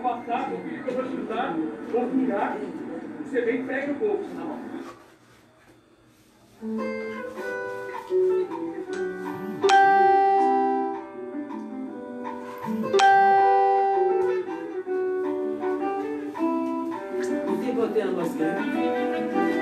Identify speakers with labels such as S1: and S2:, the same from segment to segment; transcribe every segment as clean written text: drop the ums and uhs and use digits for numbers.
S1: passar, meu filho, que eu vou chutar, vou furar, você vem e pega o bolso, tá bom?
S2: Você botei a máscara?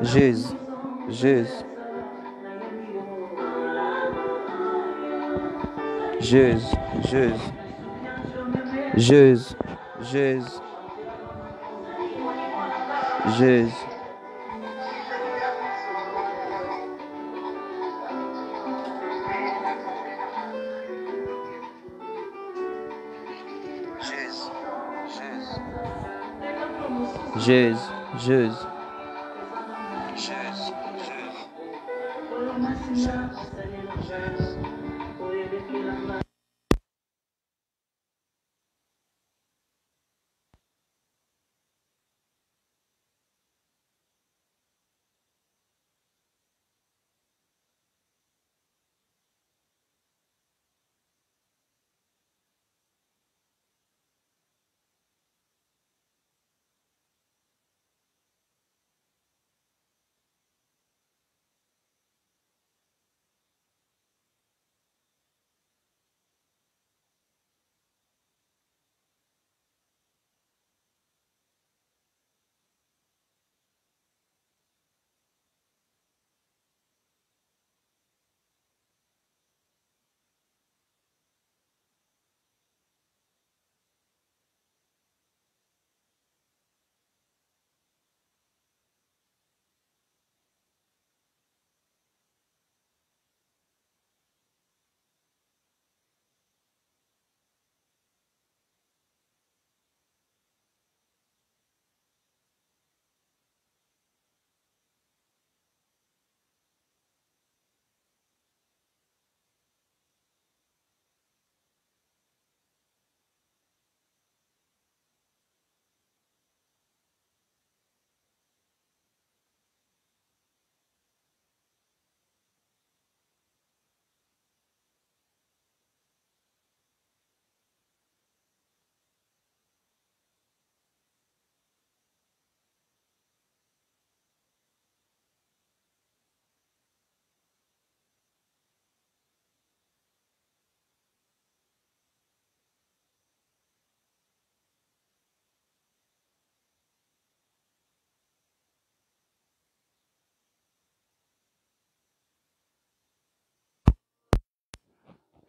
S3: Jesus, Jesus, Jesus, Jesus, Jesus, Jesus, Jesus. Jesus, Jesus,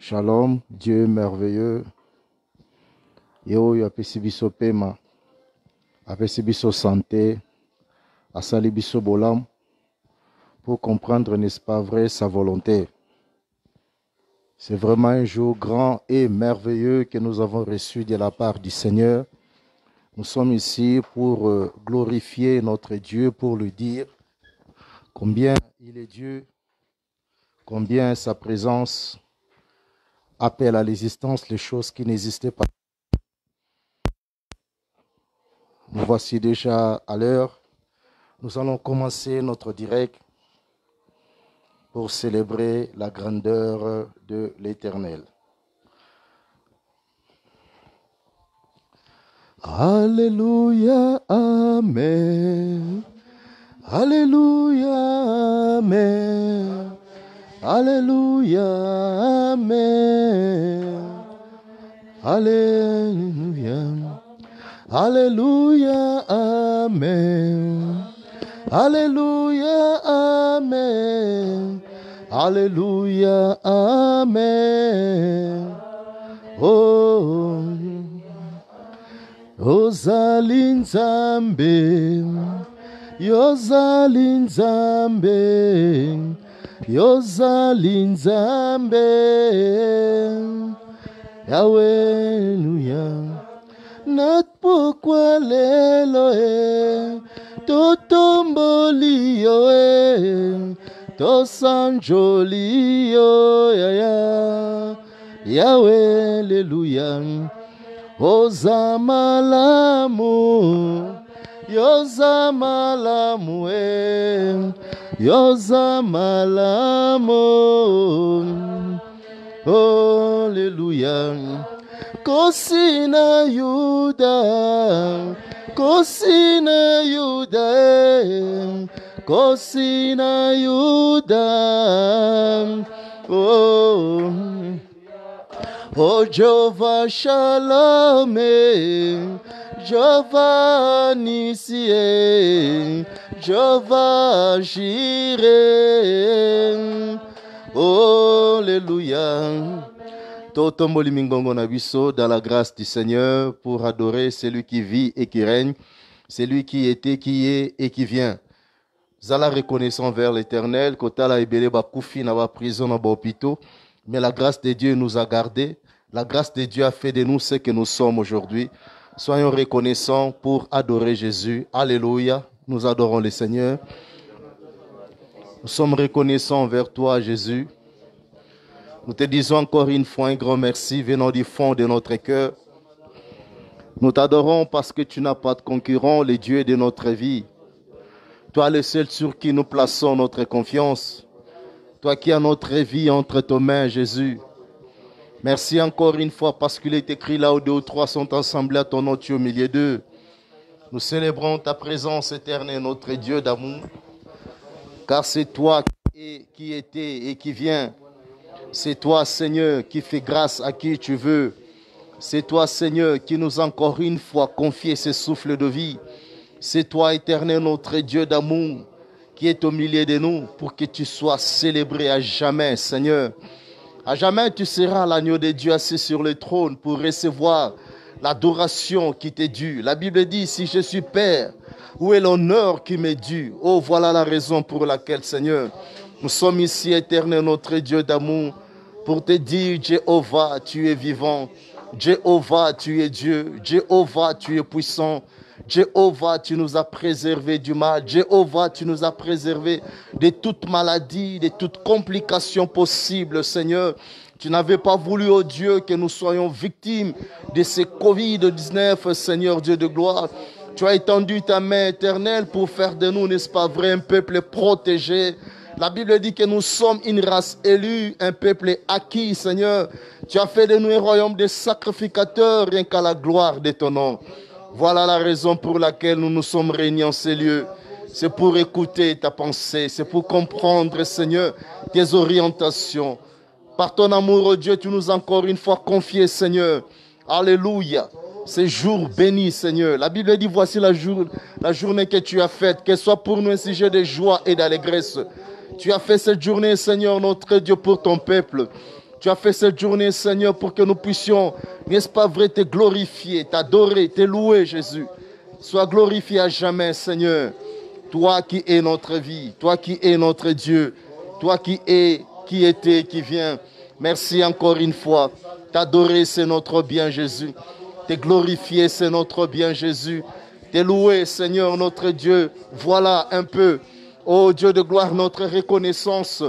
S4: Shalom, Dieu merveilleux. Yo apesi biso pema, apesi biso santé, asali biso bolam, pour comprendre, n'est-ce pas vrai, sa volonté. C'est vraiment un jour grand et merveilleux que nous avons reçu de la part du Seigneur. Nous sommes ici pour glorifier notre Dieu, pour lui dire combien il est Dieu, combien sa présence appelle à l'existence les choses qui n'existaient pas. Nous voici déjà à l'heure. Nous allons commencer notre direct pour célébrer la grandeur de l'Éternel. Alléluia, Amen. Alléluia, Amen. Alléluia, Amen. Alléluia. Alléluia, Amen. Alléluia, Amen. Alléluia, Amen. Oh, Ozali Nzambe, Yozali Nzambe, Yozali Nzambe, Alléluia. Not pourquoi lelo totomboli yo to sanjoli yo ya Yahweh, Alléluia. Ozamalamu, Yozamalamu, Yozamalamu, Alléluia. Kosina Yuda, Kosina Yuda, Kosina Yuda, oh, oh Jehovah Shalom, Jehovah Nissi, Jehovah Jireh, Alléluia. Totomboli mingongo na biso dans la grâce du Seigneur pour adorer celui qui vit et qui règne, celui qui était, qui est et qui vient. Zala reconnaissant vers l'Éternel, kotala ebele ba koufi na ba prison na ba hôpitaux, mais la grâce de Dieu nous a gardés, la grâce de Dieu a fait de nous ce que nous sommes aujourd'hui. Soyons reconnaissants pour adorer Jésus. Alléluia, nous adorons le Seigneur. Nous sommes reconnaissants vers toi, Jésus. Nous te disons encore une fois un grand merci venant du fond de notre cœur. Nous t'adorons parce que tu n'as pas de concurrent, le Dieu de notre vie. Toi le seul sur qui nous plaçons notre confiance. Toi qui as notre vie entre tes mains, Jésus. Merci encore une fois parce qu'il est écrit là où 2 ou 3 sont assemblés à ton nom, tu es au milieu d'eux. Nous célébrons ta présence éternelle, notre Dieu d'amour. Car c'est toi qui étais et qui viens. C'est toi, Seigneur, qui fais grâce à qui tu veux. C'est toi, Seigneur, qui nous a encore une fois confié ce souffle de vie. C'est toi, éternel, notre Dieu d'amour, qui est au milieu de nous pour que tu sois célébré à jamais, Seigneur. À jamais, tu seras l'agneau de Dieu assis sur le trône pour recevoir l'adoration qui t'est due. La Bible dit, si je suis Père, où est l'honneur qui m'est dû? Oh, voilà la raison pour laquelle, Seigneur, nous sommes ici, éternel, notre Dieu d'amour, pour te dire, Jéhovah, tu es vivant. Jéhovah, tu es Dieu. Jéhovah, tu es puissant. Jéhovah, tu nous as préservés du mal. Jéhovah, tu nous as préservés de toute maladie, de toute complication possible, Seigneur. Tu n'avais pas voulu, oh Dieu, que nous soyons victimes de ce Covid-19, Seigneur Dieu de gloire. Tu as étendu ta main éternelle pour faire de nous, n'est-ce pas vrai, un peuple protégé. La Bible dit que nous sommes une race élue, un peuple acquis, Seigneur. Tu as fait de nous un royaume de sacrificateurs, rien qu'à la gloire de ton nom. Voilà la raison pour laquelle nous nous sommes réunis en ces lieux. C'est pour écouter ta pensée, c'est pour comprendre, Seigneur, tes orientations. Par ton amour, oh Dieu, tu nous as encore une fois confié, Seigneur. Alléluia. Ces jours bénis, Seigneur. La Bible dit, voici la journée que tu as faite, qu'elle soit pour nous un sujet de joie et d'allégresse. Tu as fait cette journée, Seigneur, notre Dieu, pour ton peuple. Tu as fait cette journée, Seigneur, pour que nous puissions, n'est-ce pas vrai, te glorifier, t'adorer, te louer, Jésus. Sois glorifié à jamais, Seigneur. Toi qui es notre vie, toi qui es notre Dieu, toi qui es, qui était, qui vient. Merci encore une fois. T'adorer, c'est notre bien, Jésus. Te glorifier, c'est notre bien, Jésus. Te louer, Seigneur, notre Dieu. Voilà un peu, ô Dieu de gloire, notre reconnaissance.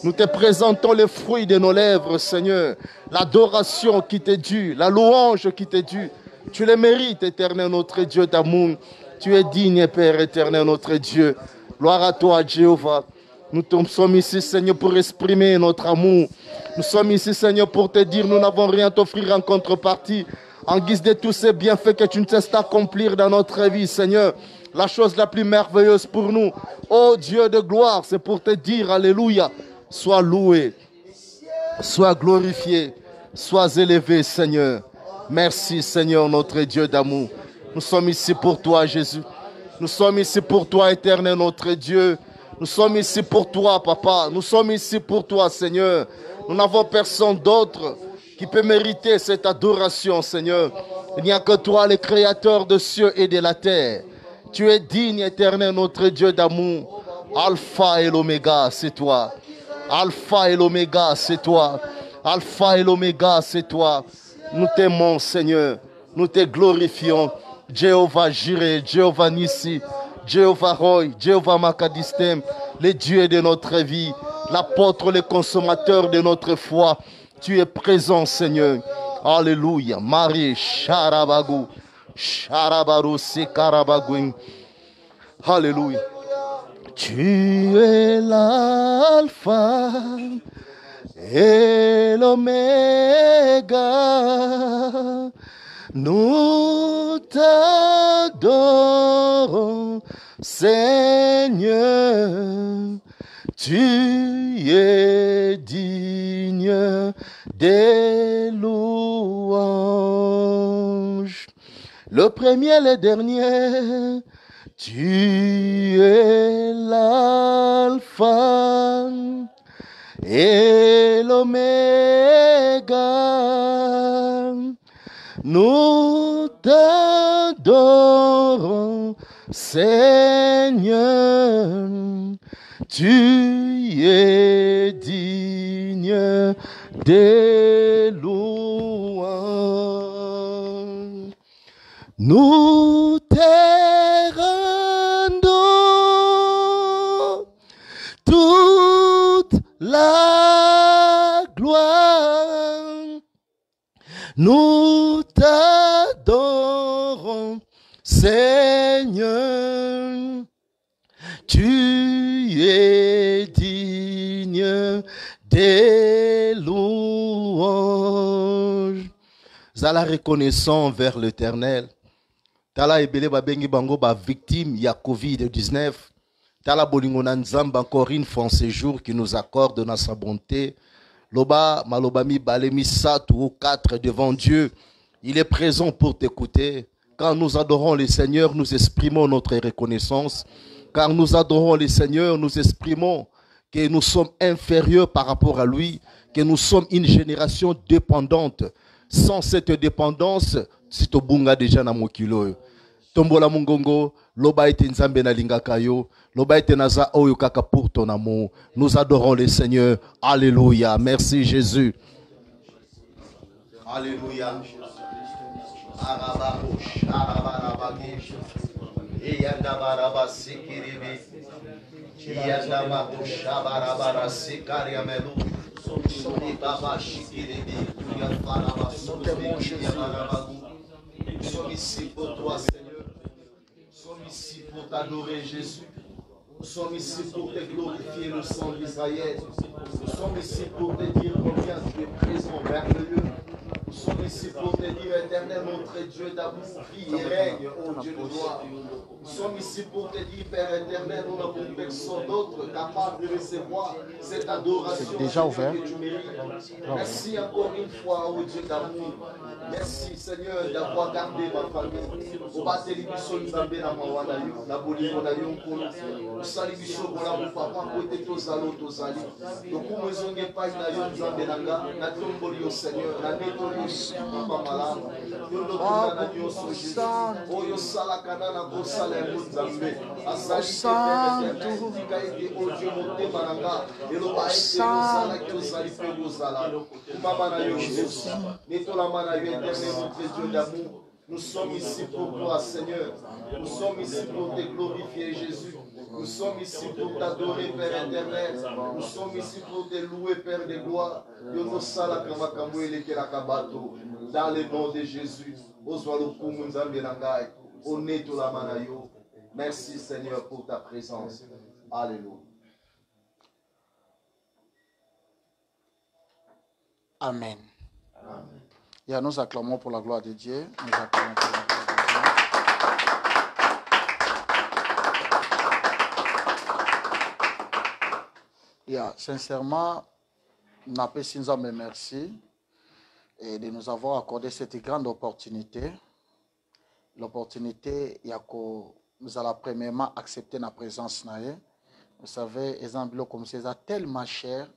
S4: Nous te présentons les fruits de nos lèvres, Seigneur. L'adoration qui t'est due, la louange qui t'est due. Tu les mérites, éternel, notre Dieu d'amour. Tu es digne, Père éternel, notre Dieu. Gloire à toi, Jéhovah. Nous sommes ici, Seigneur, pour exprimer notre amour. Nous sommes ici, Seigneur, pour te dire, nous n'avons rien à t'offrir en contrepartie. En guise de tous ces bienfaits que tu ne cesses d'accomplir dans notre vie, Seigneur. La chose la plus merveilleuse pour nous, ô Dieu de gloire, c'est pour te dire, alléluia, sois loué, sois glorifié, sois élevé, Seigneur. Merci, Seigneur, notre Dieu d'amour. Nous sommes ici pour toi, Jésus. Nous sommes ici pour toi, éternel, notre Dieu. Nous sommes ici pour toi, Papa. Nous sommes ici pour toi, Seigneur. Nous n'avons personne d'autre qui peut mériter cette adoration, Seigneur. Il n'y a que toi, le Créateur des cieux et de la terre. Tu es digne, éternel, notre Dieu d'amour. Alpha et l'Oméga, c'est toi. Alpha et l'Oméga, c'est toi. Alpha et l'Oméga, c'est toi. Nous t'aimons, Seigneur. Nous te glorifions. Jéhovah Jireh, Jéhovah Nissi, Jéhovah Roy, Jéhovah Makadistem, les dieux de notre vie, l'apôtre, le consommateur de notre foi. Tu es présent, Seigneur. Alléluia. Marie, Sharabagu, Sharabaru, Sekarabagouin. Alléluia. Tu es l'alpha et l'oméga. Nous t'adorons, Seigneur. Tu es digne des louanges. Le premier, le dernier. Tu es l'alpha et l'oméga. Nous t'adorons, Seigneur. Tu es digne des louanges. Nous te rendons toute la gloire. Nous t'adorons, Seigneur. Tu es digne des louanges. Zala reconnaissant vers l'Éternel. Tala ebele babengi bango ba victime ya Covid-19. Tala bolingo na nzamba encore une fois en ce jour qui nous accorde dans sa bonté. Loba malobami balemi satu ou 4 devant Dieu. Il est présent pour t'écouter. Quand nous adorons le Seigneur, nous exprimons notre reconnaissance. Car nous adorons le Seigneur, nous exprimons que nous sommes inférieurs par rapport à lui, que nous sommes une génération dépendante. Sans cette dépendance, c'est au bunga déjà na mokilo. Tombola mungongo, loba ete nzambe na lingaka yo, loba ete naza oyo kaka pour ton amour. Nous adorons le Seigneur. Alléluia. Merci Jésus. Alléluia. Nous sommes ici pour toi, Seigneur. Nous sommes ici pour t'adorer, Jésus. Nous sommes ici pour te glorifier, le sang d'Israël. Nous sommes ici pour te dire combien tu es présent, merveilleux. Nous sommes ici pour te dire, éternel, notre Dieu d'amour, vie et règne, oh Dieu de gloire. Nous sommes ici pour te dire, Père éternel, nous n'avons personne d'autre capable de recevoir cette adoration.
S5: C'est déjà ouvert.
S4: Que tu mérites. Merci encore une fois, oh Dieu d'amour. Merci Seigneur d'avoir gardé ma famille. Au bas de l'émission, nous avons la mawana yo, la bolimo na yo nkolo. Nous saluons biso bola mon papa, côté tozalo tozali. Donc nous zonge pas na yo nzambe nanga, na tomboli yo Seigneur, na netoli papa malama. Yo ndokunda na yo so Jésus. Oh yo sala kanana ko sala yo nzambe. Asali te tika ete o Dieu motema nanga. Elo ba ete sala ki ozali pe bozala. Mama na yo Jésus. Netola mana yo éternel notre Dieu d'amour. Nous sommes ici pour toi, Seigneur. Nous sommes ici pour te glorifier, Jésus. Nous sommes ici pour t'adorer, Père éternel. Nous sommes ici pour te louer, Père de gloire. Dans le nom de Jésus. Merci, Seigneur, pour ta présence. Alléluia.
S5: Amen. Amen. Et nous acclamons pour la gloire de Dieu. Nous acclamons pour la gloire de Dieu. Sincèrement, nous appelons merci et de nous avoir accordé cette grande opportunité. L'opportunité, nous allons premièrement accepter la présence. Vous savez, exemple comme ça, tellement cher,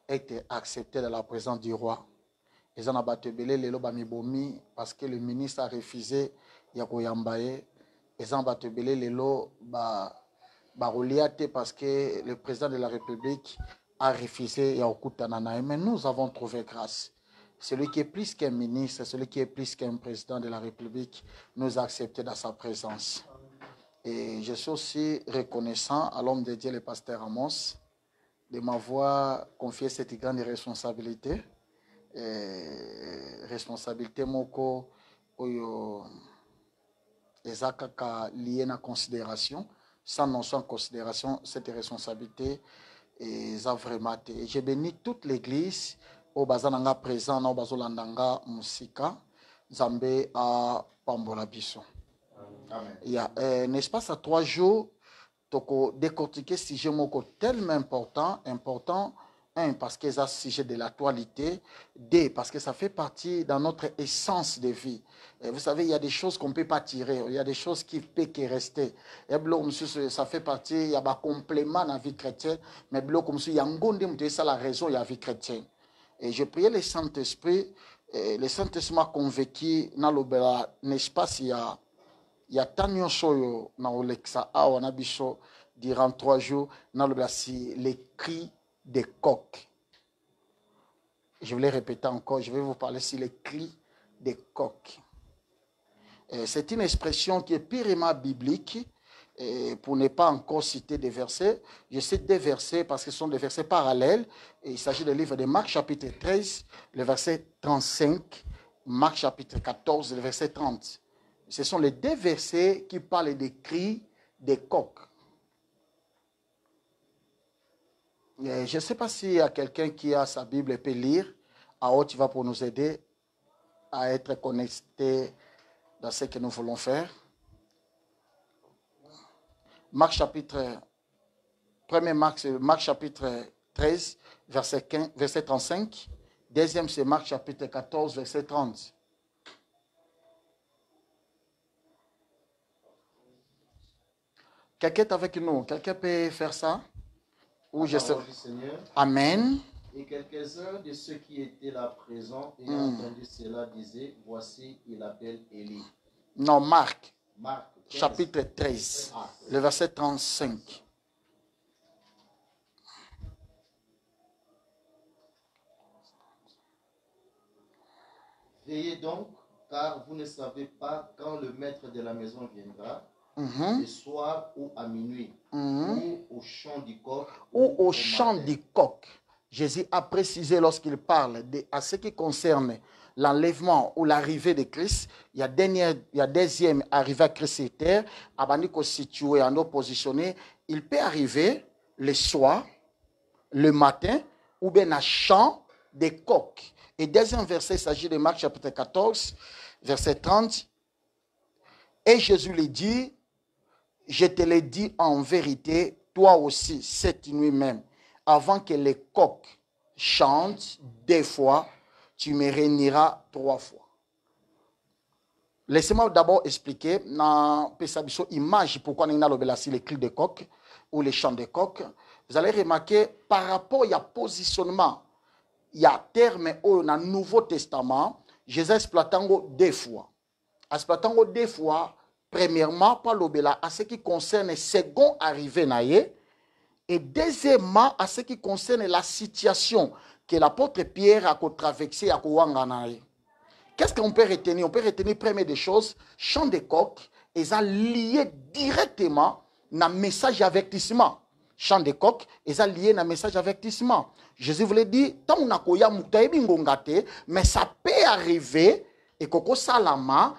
S5: été accepté dans la présence du roi. Ils ont abatebelé les lots parce que le ministre a refusé Yakoyambaye. Ils ont abatebelé les lots parce que le président de la République a refusé Yakutananaï. Mais nous avons trouvé grâce. Celui qui est plus qu'un ministre, celui qui est plus qu'un président de la République, nous a accepté dans sa présence. Et je suis aussi reconnaissant à l'homme de Dieu, le pasteur Amos, de m'avoir confié cette grande responsabilité. Responsabilité moko oyo ezakaka lié na considération sans notion en considération cette responsabilité eza vraiment et j'ai béni toute l'église au bazananga présent na bazolandanga musika Nzambe a pambola biso. Amen. N'est-ce pas ça 3 jours toko décortiquer sujet moko tellement important. 1, parce que c'est un sujet de l'actualité. 2, parce que ça fait partie dans notre essence de vie. Et vous savez, il y a des choses qu'on ne peut pas tirer. Il y a des choses qui peuvent rester. Et ça fait partie, il y a un complément dans la vie chrétienne. Mais il y a la raison de la vie chrétienne. Et je priais le Saint-Esprit. Le Saint-Esprit m'a convaincu, n'est-ce pas, il y a tant soyo dans l'Olexa, on a bicho durant 3 jours, dans les cris des coqs. Je vais répéter encore, je vais vous parler sur les cris des coqs. C'est une expression qui est purement biblique. Pour ne pas encore citer des versets, je cite des versets parce que ce sont des versets parallèles. Il s'agit du livre de Marc chapitre 13, le verset 35, Marc chapitre 14, le verset 30. Ce sont les 2 versets qui parlent des cris des coqs. Je ne sais pas s'il y a quelqu'un qui a sa Bible et peut lire. Alors, tu vas pour nous aider à être connectés dans ce que nous voulons faire. Marc chapitre 13, verset 35. Deuxième, c'est Marc chapitre 14, verset 30. Quelqu'un est avec nous? Quelqu'un peut faire ça? Ou je sais. Amen.
S4: Et quelques-uns de ceux qui étaient là présents et entendu cela disaient, voici, il appelle Élie.
S5: Non, Marc
S4: 15.
S5: Chapitre 13, le verset 35.
S4: Veillez donc, car vous ne savez pas quand le maître de la maison viendra, le soir ou à minuit, ou au chant du coq.
S5: Ou au chant du coq. Jésus a précisé lorsqu'il parle à ce qui concerne l'enlèvement ou l'arrivée de Christ. Il y a deuxième arrivée à Christ sur terre, Abaniko situé en oppositionné. Il peut arriver le soir, le matin, ou bien un chant des coqs. Et deuxième verset, il s'agit de Marc chapitre 14, verset 30. Et Jésus lui dit, je te le dis en vérité, toi aussi, cette nuit même, avant que les coqs chantent 2 fois, tu me réuniras 3 fois. Laissez-moi d'abord expliquer, dans une image pourquoi nous avons les cris de coq ou les chants de coq. Vous allez remarquer, par rapport au positionnement, il y a terme dans le Nouveau Testament, Jésus exploitant 2 fois. Exploitant 2 fois, premièrement, par l'obéla à ce qui concerne le second arrivé naïe, et deuxièmement, à ce qui concerne la situation que l'apôtre Pierre a traversée à Kouanganaï. Qu'est-ce qu'on peut retenir? On peut retenir, première des choses, chant de coq, ils sont liés directement dans le message d'avertissement. Chant de coq, ils sont liés dans le message d'avertissement. Jésus voulait dire, tant qu'on a koya mutaebi ngongate, mais ça peut arriver, et koko salama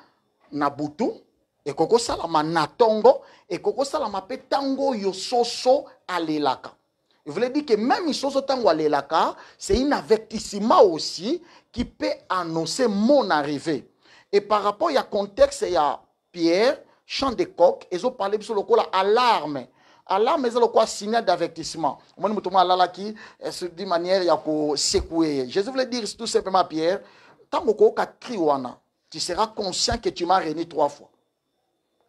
S5: na butu, et koko salama na tongo, et koko salama pe tango yososo alelaka. Il voulait dire que même yososo tango alelaka, c'est un avertissement aussi qui peut annoncer mon arrivée. Et par rapport à contexte, il y a Pierre, chant de coq, ils ont parlé sur le coup alarme. Alarme, c'est le signal d'avertissement. Moi, je me d'une manière, il y a secouer. Jésus voulait dire tout simplement à Pierre, tant que tu seras conscient que tu m'as réuni 3 fois.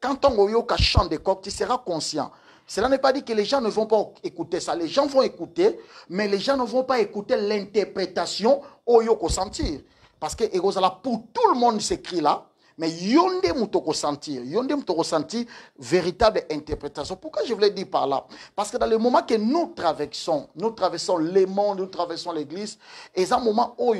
S5: Quand tu chant de coq, tu seras conscient. Cela n'est pas dit que les gens ne vont pas écouter ça. Les gens vont écouter, mais les gens ne vont pas écouter l'interprétation au yoko sentir. Parce que pour tout le monde ces cris-là, mais yonde mutoko sentir, véritable interprétation. Pourquoi je voulais dire par là? Parce que dans le moment que nous traversons le monde, nous traversons l'église, et à un moment où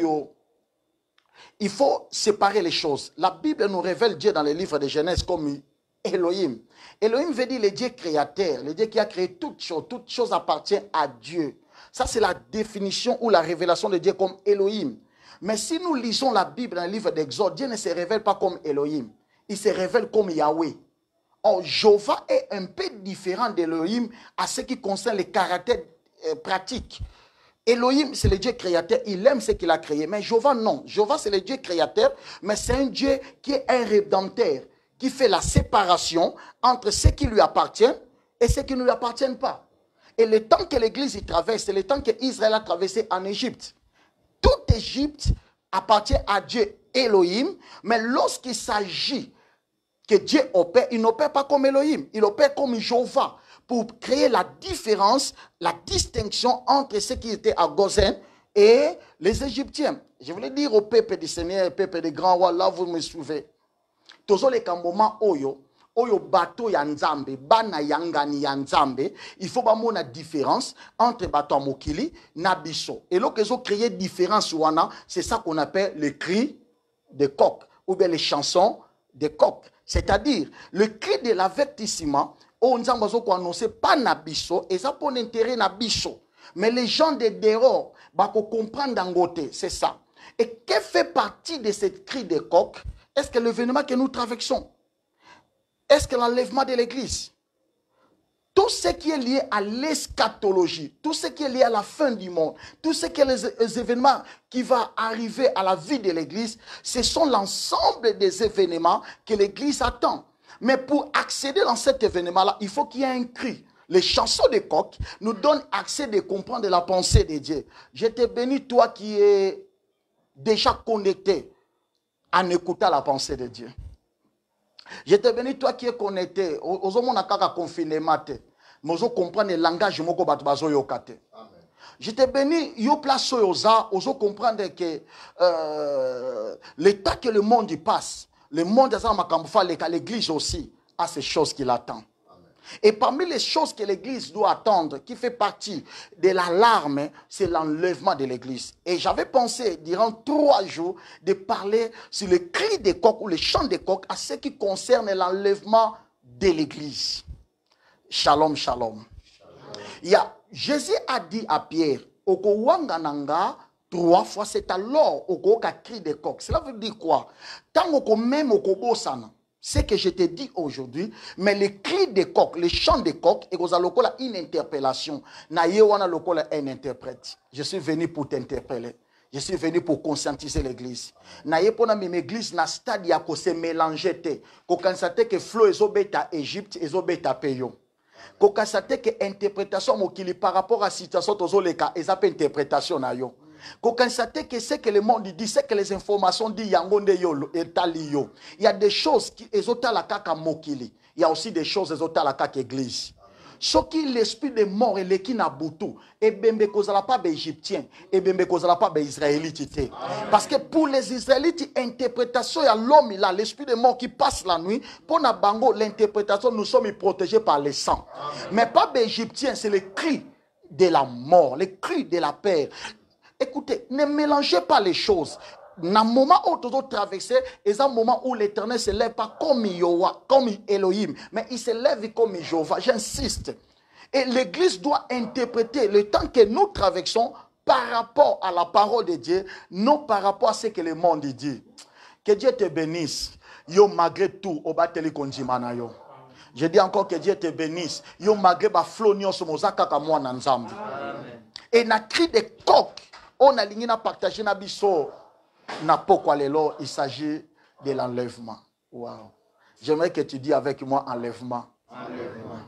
S5: il faut séparer les choses. La Bible nous révèle Dieu dans les livres de Genèse comme Elohim. Elohim veut dire le Dieu créateur, le Dieu qui a créé toutes choses appartiennent à Dieu. Ça, c'est la définition ou la révélation de Dieu comme Elohim. Mais si nous lisons la Bible dans le livre d'Exode, Dieu ne se révèle pas comme Elohim. Il se révèle comme Yahweh. Or, Jéhovah est un peu différent d'Elohim à ce qui concerne les caractères pratiques. Elohim, c'est le Dieu créateur, il aime ce qu'il a créé. Mais Jéhovah, non. Jéhovah, c'est le Dieu créateur, mais c'est un Dieu qui est un rédempteur, qui fait la séparation entre ce qui lui appartient et ce qui ne lui appartient pas. Et le temps que l'Église y traverse, c'est le temps qu'Israël a traversé en Égypte. Toute Égypte appartient à Dieu Elohim, mais lorsqu'il s'agit que Dieu opère, il n'opère pas comme Elohim, il opère comme Jéhovah, pour créer la différence, la distinction entre ceux qui étaient à Gozen et les Égyptiens. Je voulais dire au peuple du Seigneur, au peuple des grands rois, là vous me suivez. Tozo le moment oyo bateau ya nzambe, bana yangani ya nzambe, il faut pas la différence entre bateau mokili na biso. Et là qu'ils ont créé différence wana, c'est ça qu'on appelle le cri de coq ou bien les chansons de coq. C'est-à-dire le cri de l'avertissement, on nzambe zo ko annoncer pas na biso et ça pour intérêt na biso. Mais les gens de dehors ba ko comprendre dangote, c'est ça. Et que fait partie de ce cri de coq? Est-ce que l'événement que nous traversons? Est-ce que l'enlèvement de l'Église? Tout ce qui est lié à l'eschatologie, tout ce qui est lié à la fin du monde, tout ce qui est les événements qui vont arriver à la vie de l'Église, ce sont l'ensemble des événements que l'Église attend. Mais pour accéder dans cet événement-là, il faut qu'il y ait un cri. Les chansons de coq nous donnent accès de comprendre la pensée de Dieu. Je te bénis, toi qui es déjà connecté en écoutant la pensée de Dieu. Je te bénis, toi qui es connecté. Aux hommes, on a qu'à confinement. Mais on comprend le langage moko batbazo yokate. Je te bénis, yo place yoza, on comprendre que l'état que le monde y passe, le monde de l'église aussi a ces choses qui l'attendent. Et parmi les choses que l'église doit attendre, qui fait partie de l'alarme, c'est l'enlèvement de l'église. Et j'avais pensé, durant 3 jours, de parler sur le cri des coqs ou le chant des coqs à ce qui concerne l'enlèvement de l'église. Shalom, shalom. Jésus a dit à Pierre, Oko wangananga 3 fois, c'est alors Oko ka cri des coqs. Cela veut dire quoi? Tant Oko même Oko bosana. C'est que je te dis aujourd'hui, mais les cris des coqs, les chants des coqs, et vous avez une interpellation. Na yewana lokola un interprète. Je suis venu pour t'interpeller. Je suis venu pour conscientiser l'église. Naye pona même église na stade ya ko se mélanger te. Ko kansate que flow ezobeta Égypte ezobeta peyo. Ko kansate que interprétation mokili par rapport à situation tozoleka ezape interprétation na yo. Ko kansate que c'est que le monde dit, c'est que les informations dit yango nde yo etali yo. Il y a des choses qui ezotala kaka mokili. Il y a aussi des choses ezotala kaka église. Ce qui l'esprit de mort et qui n'a boutou, et bembe kozala pas égyptien, et bembe kozala pas israélite. Parce que pour les Israélites, interprétation il y a l'homme là, l'esprit de mort qui passe la nuit. Pour na bango, l'interprétation, nous sommes protégés par le sang. Mais pas égyptien, c'est le cri de la mort, le cri de la peur. Écoutez, ne mélangez pas les choses. Dans un moment où tu dois traverser, c'est un moment où l'Éternel se lève pas comme Yowa, comme Elohim, mais il se lève comme Jéhovah. J'insiste. Et l'Église doit interpréter le temps que nous traversons par rapport à la parole de Dieu, non par rapport à ce que le monde dit. Que Dieu te bénisse. Yo malgré tout, obateli konjimana yo. Je dis encore que Dieu te bénisse. Yo malgré ba flonio somozaka ka mwana nzambe. Et na cri de coq, on a ligné na partager na biso. Il s'agit de l'enlèvement. Wow. J'aimerais que tu dis avec moi enlèvement. Enlèvement.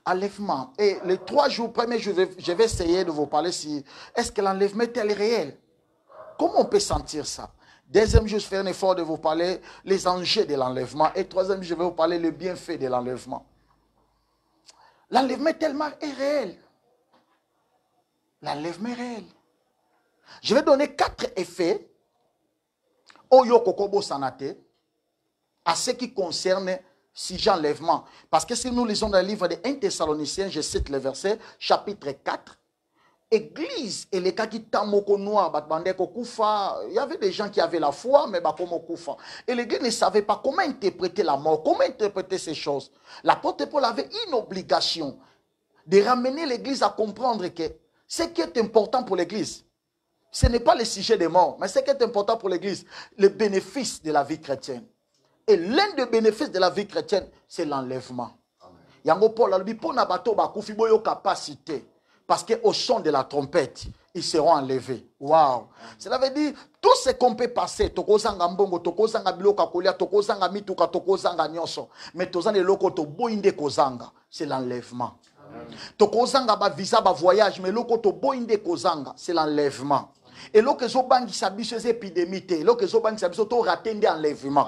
S5: Enlèvement. Et les 3 jours premiers, je vais essayer de vous parler si est-ce que l'enlèvement est réel? Comment on peut sentir ça? Deuxième jour, je fais un effort de vous parler les enjeux de l'enlèvement. Et troisième, je vais vous parler le bienfait de l'enlèvement. L'enlèvement est tellement réel. L'enlèvement est réel. Je vais donner 4 effets Oyo Kokobo Sanate à ce qui concerne sujet enlèvement. Parce que si nous lisons dans le livre des 1 Thessaloniciens, je cite le verset, chapitre 4, Église et les cas qui tamoko noir, il y avait des gens qui avaient la foi, mais et l'église ne savait pas comment interpréter la mort, comment interpréter ces choses. L'apôtre Paul avait une obligation de ramener l'église à comprendre que ce qui est important pour l'église, ce n'est pas le sujet des morts, mais ce qui est important pour l'église, le bénéfice de la vie chrétienne. Et l'un des bénéfices de la vie chrétienne, c'est l'enlèvement. Yango Paul a dit, pour nabato bakufi boyo capacité, parce qu'au son de la trompette, ils seront enlevés. Waouh! Cela veut dire, tout ce qu'on peut passer, tokozanga mbongo, tokozanga biloka kolia, tokozanga mituka, tokozanga nyonso, mais tozanga loko to boinde kozanga, c'est l'enlèvement. Tokozanga ba visa ba voyage, mais loko to boinde kozanga, c'est l'enlèvement. Et là que zobangi sabi ces épidémies, là que zobangi sabi to raté des enlèvements.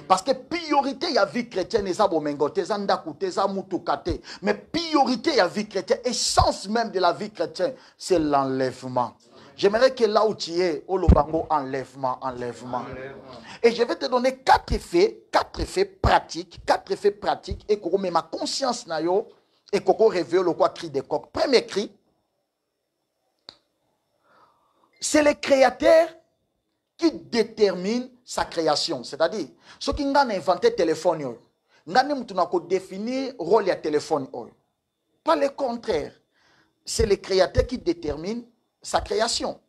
S5: Parce que priorité y a vie chrétienne et ça bomengote, ça ndakoute, ça mutukate. Mais priorité y a vie chrétienne, essence même de la vie chrétienne, c'est l'enlèvement. J'aimerais que là où tu es, au lobango enlèvement. Et je vais te donner 4 effets pratiques, et qu'on met ma conscience na yo et qu'on révèle le quoi cri de coq. Premier cri. C'est le créateur qui détermine sa création. C'est-à-dire, ceux qui ont inventé le téléphone, ils ont défini le rôle du téléphone. Pas le contraire. C'est le créateur qui détermine sa création.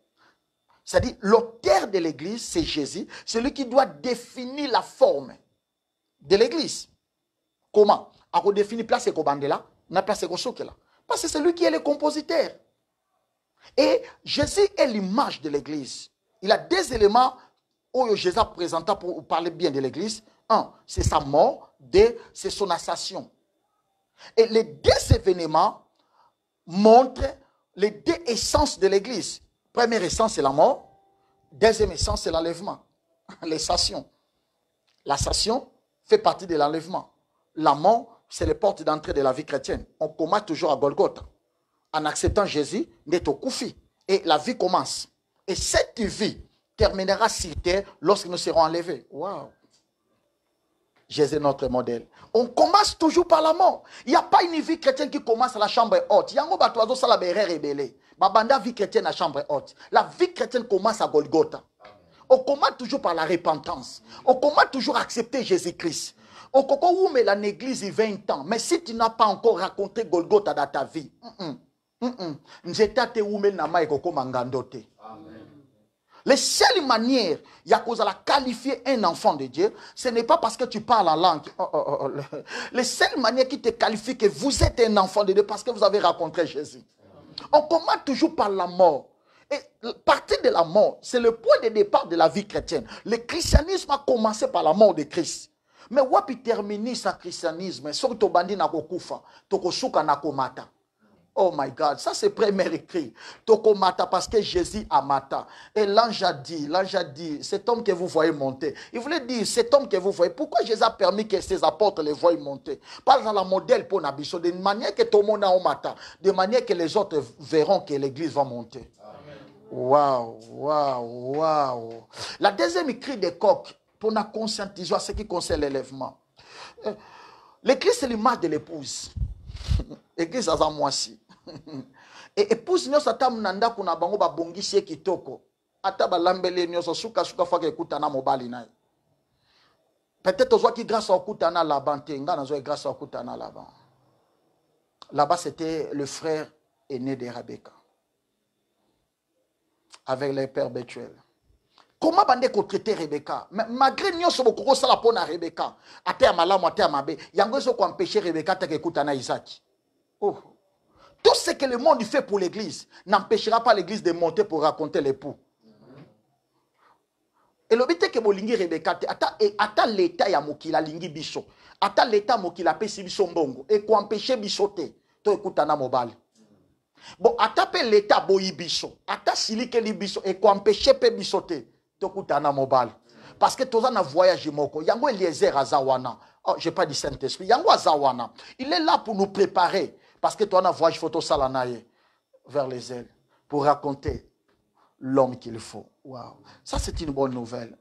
S5: C'est-à-dire, l'auteur de l'église, c'est Jésus. C'est lui qui doit définir la forme de l'église. Comment? À définir place et Kobandela, na place et Kosokela. Parce que c'est lui qui est le compositeur. Et Jésus est l'image de l'église. Il a 2 éléments où Jésus a présenté pour parler bien de l'église. 1, c'est sa mort. 2, c'est son ascension. Et les 2 événements montrent les 2 essences de l'église. Première essence, c'est la mort. Deuxième essence, c'est l'enlèvement. L'ascension. L'ascension fait partie de l'enlèvement. La mort, c'est les portes d'entrée de la vie chrétienne. On commence toujours à Golgotha. En acceptant Jésus, n'est au koufi. Et la vie commence. Et cette vie terminera sur terre lorsque nous serons enlevés. Waouh! Jésus est notre modèle. On commence toujours par la mort. Il n'y a pas une vie chrétienne qui commence à la chambre haute. Il y a un ça la rébellé. Babanda vie chrétienne à la chambre haute. La vie chrétienne commence à Golgotha. On commence toujours par la repentance. On commence toujours à accepter Jésus-Christ. On commence à l'église 20 ans. Mais si tu n'as pas encore raconté Golgotha dans ta vie, la seule manière de qualifier un enfant de Dieu, ce n'est pas parce que tu parles en langue. La seule manière qui te qualifie que vous êtes un enfant de Dieu parce que vous avez rencontré Jésus. On commence toujours par la mort. Et partir de la mort, c'est le point de départ de la vie chrétienne. Le christianisme a commencé par la mort de Christ. Mais wapi terminer sa christianisme, surtout bandi na kokufa, tokosuka na komata. Oh my God, ça c'est premier écrit. Toko mata parce que Jésus a mata. Et l'ange a dit, cet homme que vous voyez monter. Il voulait dire, cet homme que vous voyez, pourquoi Jésus a permis que ses apôtres les voient monter? Pas dans la modèle pour Nabiso, de manière que tout le monde a mata, de manière que les autres verront que l'église va monter. Waouh, waouh, waouh. La deuxième écrit des coqs, pour nous conscientiser à ce qui concerne l'élèvement. L'église, c'est l'image de l'épouse. L'église, c'est moi aussi. Et épouse, nous sommes nanda kuna bango ba bongisi kitoko. Ata ba lambele nous suka fa ke kutana mobali na. Peut-être aux qui grâce au kutana là-bas, tenga na grâce au kutana là-bas. Là-bas, c'était le frère aîné de Rebecca. Avec les pères Bethuel. Comment bande ko traiter Rebecca? Malgré nous sommes beaucoup ça la pona Rebecca. Ate malamu ate mabe. Yango so ko empêcher Rebecca te ke kutana Isaac. Oh. Tout ce que le monde fait pour l'église n'empêchera pas l'église de monter pour raconter l'époux. Et le but est que bolingi Rebecca ata l'état ya mokila lingi biso. Ata l'état mokila pesi biso mbongo et ko empêcher bisote to ekutana mobali. Bon ata pe l'état boyi biso. Ata silike li biso et ko empêcher pe bisote to ekutana mobali. Parce que toza na voyage moko. Yango Eliezer azawana. Oh, j'ai pas dit Saint-Esprit. Yango azawana. Il est là pour nous préparer. Parce que toi, on a voyage photo salanaye vers les ailes pour raconter l'homme qu'il faut. Wow. Ça, c'est une bonne nouvelle.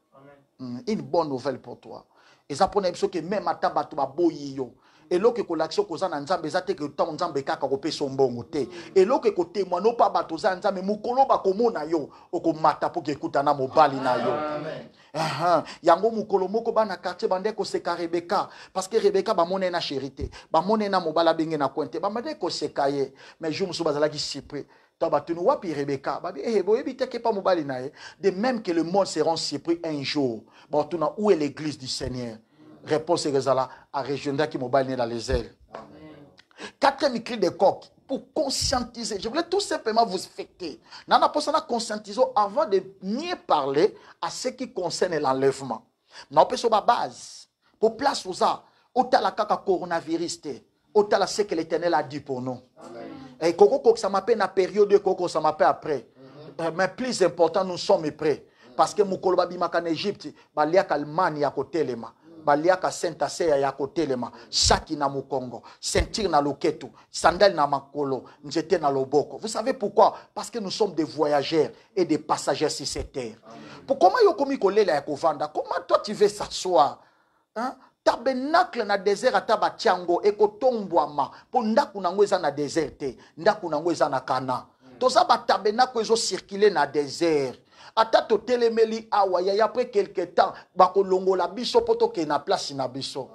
S5: Une bonne nouvelle pour toi. Et ça, pour que même à tabatou, boyo. Et là, que l'action que vous avez nzambe, ezate que temps nzambe kaka kopé son bongo te. Et là, que témoigno pas bato za nzambe mukolo ba komona yo, okomata pour que kutana mobali na yo. Amen. Yango mukolo moko ba na quartier bande ko seka Rebecca parce que Rebecca ba mona na chérité. Ba mona na mobala benge na kwente. Ba mande ko sekaye. Mais jour musu bazala ki sipre. Tabatunu wapi Rebecca. Ba bi bo ebite ke pa mobali na ye. De même que le monde sera surpris un jour. Bon tuna où est l'église du Seigneur? Réponse est à région qui mobile dans les ailes. Quatrième écrit de coq pour conscientiser. Je voulais tout simplement vous fêter. Nana posana conscientiser avant de mieux parler à ce qui concerne l'enlèvement. N'a pas sur ma base. Pour place où ça, au la kaka coronavirus te, au la ce que l'Éternel a dit pour nous. Et koko ça m'appelle la période koko ça m'appelle après. Mais plus important nous sommes prêts parce que mukolo bimaka en Égypte, balia Allemagne à côté lema. Baliaka Saint Aseya ya kotelema, Saki na Mukongo, ceinture na loketu, sandal na makolo, nzete na loboko. Vous savez pourquoi? Parce que nous sommes des voyageurs et des passagers sur cette terre. Pour comment yokomi kolela ya kovanda? Comment toi tu veux s'asseoir? Hein? Tabernacle na désert ataba tiango ekotombwama. Po ndaku nango eza na désert te, ndaku nango eza na kana. Toza ba tabernacle ezo circuler na désert. Ata to telemeli awa ya après quelque temps bakolongo la biso poto ke na place na biso.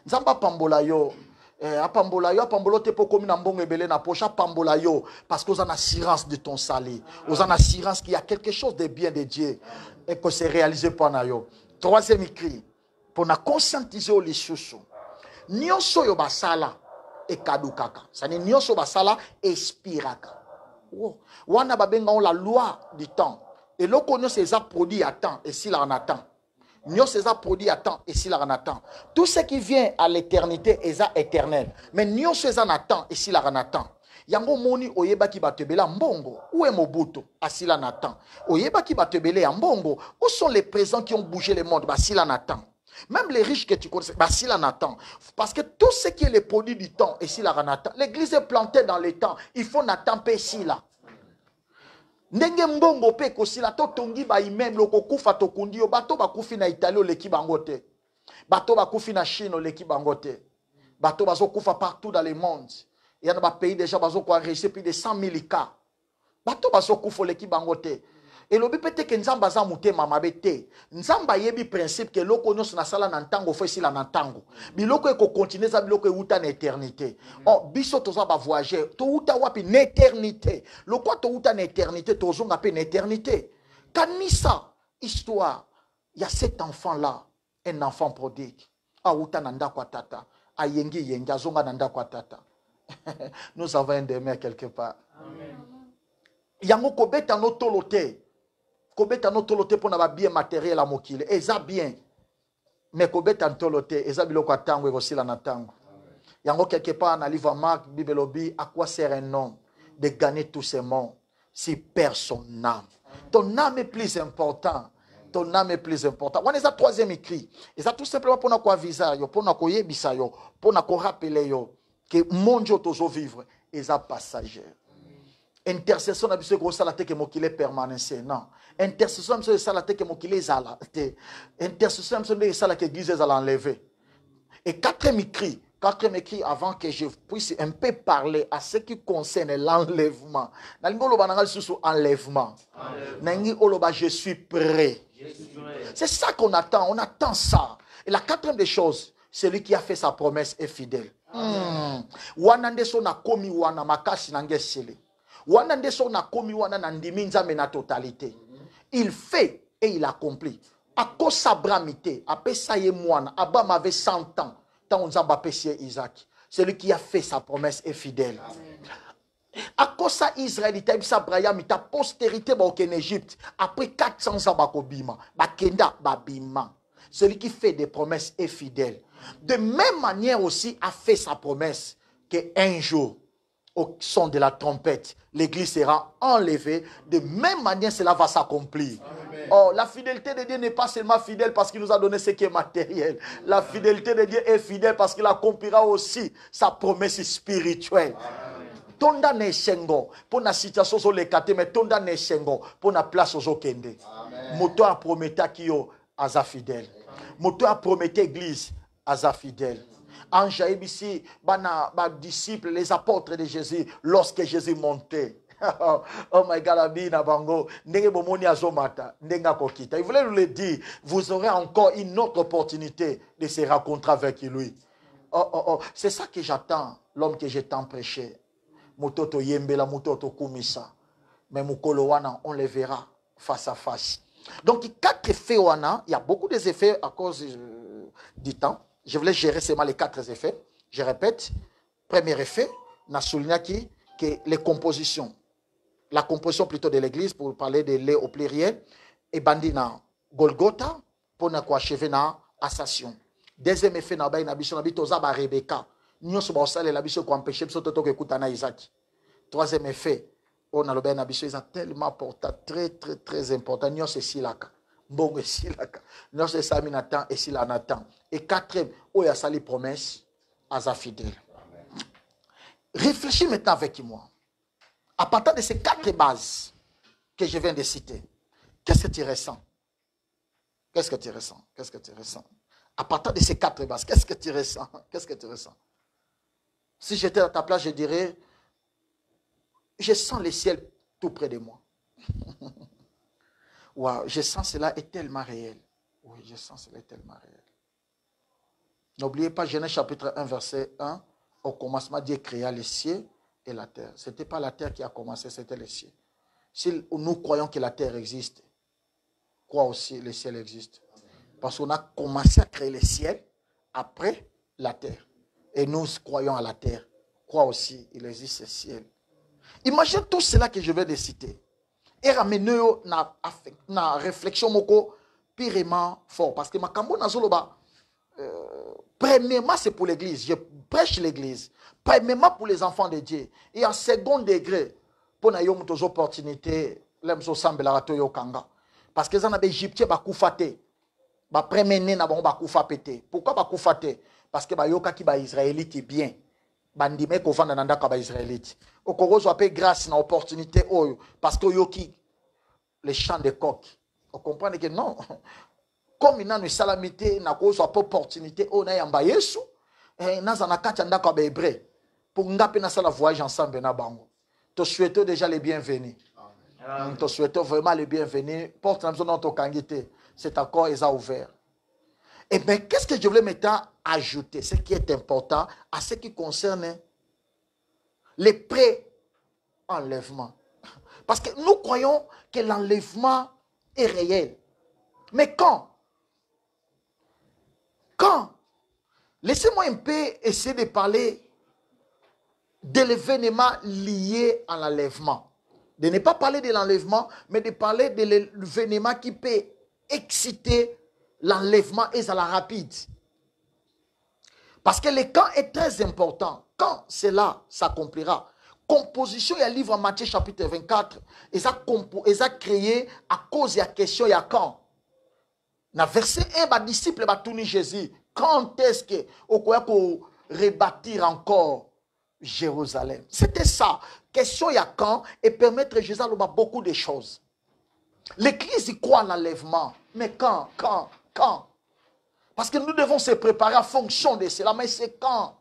S5: Nzamba pambola yo apambolo te po komi na mbongo ebele na poche apambola yo parce que vous en assurance de ton salut. Vous en assurance qu'il y a quelque chose de bien de Dieu et que c'est réalisé par na yo. Troisième écrit pour na conscientiser au lisusu. Nyonso yo basala e kadukaka. Ça ne nyonso basala expiraka. Wana babenga la loi du temps. Et là, nous ces produits à temps, et s'il en attend. Nous ces produits à temps, et s'il en attend. Tout ce qui vient à l'éternité est éternel. Mais nous ces en attend, et s'il en attend. Yango moni oyeba ki batebela mbongo. Où est Mobutu? S'il en attend. Oyeba ki batebele mbongo. Où sont les présents qui ont bougé le monde? S'il en attend. Même les riches que tu connais, s'il en attend. Parce que tout ce qui est les produits du temps, et s'il en attend. L'église est plantée dans le temps. Il faut n'attendre ici là. Ndenge mbongo pe kosila to tongi ba imem loko kufa to kundi yo bato ba kufi na Italie leki bangote bato ba kufi na Chine leki bangote bato bazo kufa partout dans le monde il y a ba pays déjà bazo ko enregistrer plus de 100 000 cas bato bazo kufa leki bangote et lobi pete ke nzamba za mutema mabete nzamba yebi principe ke loko nyonso na sala na ntango fo sila na ntango biloko eko continuer za biloko euta na éternité oh biso toza ba voyager to uta wapi na éternité loko to uta na éternité tozonga pe na éternité kanisa histoire il y a cet enfant là un enfant prodigue a uta na ndako tata a yengi azonga na ndako tata nous avons un demain quelque part. Amen. yango kobeta no tolote. Kobeta no tolote pour na bien matériel à mokile. Eza bien. Mais kobeta no tolote, eza biloko atango et aussi la natango. Yango quelque part dans le livre Marc, Bible lobby, à quoi sert un homme de gagner tous ces mondes si perd son âme? Ton âme est plus important. Ton âme est plus important. On est à troisième écrit. Et ça tout simplement pour nous visa, pour nous yebisa, pour nous rappeler que mon Dieu toujours vivre et ça passager. Intercession na biso ko sala te ke mokile permanence non. Intercession biso sala te ke mokile zala te. Intercession biso de sala ke église zala enlever. Et quatrième écrit avant que je puisse un peu parler à ce qui concerne l'enlèvement. Nalingo oloba nanga lisusu enlèvement. Nangi oloba je suis prêt. C'est ça qu'on attend, on attend ça. Et la quatrième des choses, celui qui a fait sa promesse est fidèle. Wana ndeso na komi wana makasi nangesele. Wana ndeso na komi wana na ndimi nzambe na totalité. Il fait et il accomplit. A cause Abramite, a pesaye moana, Abraham avait 100 ans. Tant on zamba pesier Isaac. Celui qui a fait sa promesse est fidèle. À cause ça Israël, il a Abraham, ta postérité en Égypte. Après 400 ans, bakobima, bakenda babima. Celui qui fait des promesses est fidèle. De même manière aussi a fait sa promesse qu'un jour, au son de la trompette, l'église sera enlevée. De même manière, cela va s'accomplir. Oh, la fidélité de Dieu n'est pas seulement fidèle parce qu'il nous a donné ce qui est matériel. La fidélité de Dieu est fidèle parce qu'il accomplira aussi sa promesse spirituelle. Tonda neshengo pour la situation sur les quatre, mais tonda neshengo pour la place aux okende. Moto a promis qui yo aza fidèle. Moto a promis église aza fidèle. En Jaïbisi, bana disciples, les apôtres de Jésus, lorsque Jésus montait. Oh my God, Abina Bango, Nenge Bomoni Azomata, Nenga Kokita. Il voulait nous le dire, vous aurez encore une autre opportunité de se rencontrer avec lui. Oh, c'est ça que j'attends, l'homme que j'ai tant prêché. Mutoto Yembela, Mutoto Kumisa. Mais Mukolo Wana, on les verra face à face. Donc, quatre effets Wana, il y a beaucoup d'effets à cause du temps. Je voulais gérer seulement les 4 effets. Je répète. Premier effet, na souligné que les compositions. La composition plutôt de l'église, pour parler de lait au pluriel, et bandina Golgotha, pour ne quoi achever na assassion. Deuxième effet, na baïna biso na bitoza ba Rebecca. Nous sommes au salé la biso ko empêcher biso toto que kutana Isaac. Troisième effet, on a le baïna biso ils tellement important, très important. Nous c'est silaka. Bon, et silaka. Nous c'est saminatan et silanatan. Et quatrième, où il y a sali promesse à sa fidèle. Réfléchis maintenant avec moi. À partir de ces 4 bases que je viens de citer, qu'est-ce que tu ressens? Qu'est-ce que tu ressens? Qu'est-ce que tu ressens? À partir de ces 4 bases, qu'est-ce que tu ressens? Qu'est-ce que tu ressens? Si j'étais à ta place, je dirais, je sens le ciel tout près de moi. Wow, je sens cela est tellement réel. Oui, je sens cela est tellement réel. N'oubliez pas Genèse chapitre 1, verset 1. Au commencement, Dieu créa les cieux et la terre. Ce n'était pas la terre qui a commencé, c'était les cieux. Si nous croyons que la terre existe, quoi aussi le ciel existe. Parce qu'on a commencé à créer les ciels après la terre. Et nous croyons à la terre. Quoi aussi, il existe le ciel. Imagine tout cela que je vais de citer. Et ramenez-nous na réflexion moko pirement fort. Parce que ma kambo na zoloba. Premièrement, c'est pour l'église. Je prêche l'église. Premièrement, pour les enfants de Dieu. Et en second degré, pour nous avons des opportunités, parce que les Égyptiens ont fait pourquoi parce que les Israélites sont bien. Bandime ko vanda nanda ka ba Israélite. Okorozo appelle grâce na opportunité oyo parce que yoki les champs de coq. On comprend que non. Comme il y a une salamité, na cause opportunité on a yamba Yesu na za na kati ndaka ba hébreu pour ngape na sala voyage ensemble na bango. Te souhaitons déjà les bienvenus. Te souhaitons vraiment les bienvenus. Porte na zone to kangité. C'est encore est ouvert. Et bien, qu'est-ce que je voulais maintenant ajouter? Ce qui est important à ce qui concerne les pré-enlèvements. Parce que nous croyons que l'enlèvement est réel. Mais quand? Laissez-moi un peu essayer de parler de l'événement lié à l'enlèvement. De ne pas parler de l'enlèvement, mais de parler de l'événement qui peut exciter l'enlèvement et ça la rapide. Parce que le quand est très important. Quand cela s'accomplira. Composition, il y a un livre en Matthieu chapitre 24. Et ça créé à cause de la question, il y a quand. Dans verset 1, les disciples ont tourné Jésus. Quand est-ce qu'on rebâtir encore Jérusalem? C'était ça. Question, il y a quand. Et permettre Jésus à beaucoup de choses. L'église y croit en l'enlèvement. Mais quand? Parce que nous devons se préparer en fonction de cela. Mais c'est quand?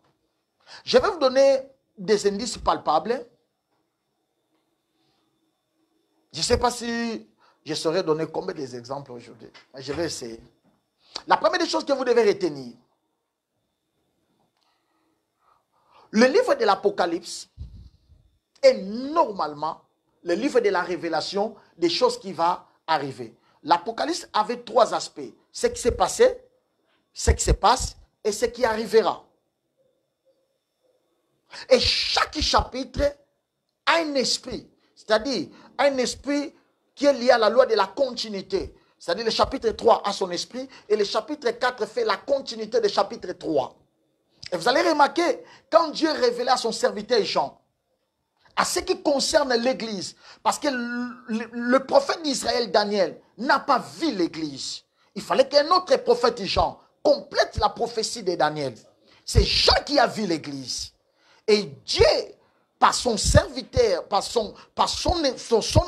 S5: Je vais vous donner des indices palpables. Je ne sais pas si je saurais donner combien des exemples aujourd'hui. Mais je vais essayer. La première des choses que vous devez retenir. Le livre de l'Apocalypse est normalement le livre de la révélation des choses qui vont arriver. L'Apocalypse avait 3 aspects. Ce qui s'est passé, ce qui se passe et ce qui arrivera. Et chaque chapitre a un esprit. C'est-à-dire un esprit qui est lié à la loi de la continuité. C'est-à-dire le chapitre 3 a son esprit et le chapitre 4 fait la continuité du chapitre 3. Et vous allez remarquer, quand Dieu révélait à son serviteur Jean, à ce qui concerne l'église, parce que le prophète d'Israël, Daniel, n'a pas vu l'église. Il fallait qu'un autre prophète Jean complète la prophétie de Daniel. C'est Jean qui a vu l'église. Et Dieu, par son serviteur, par son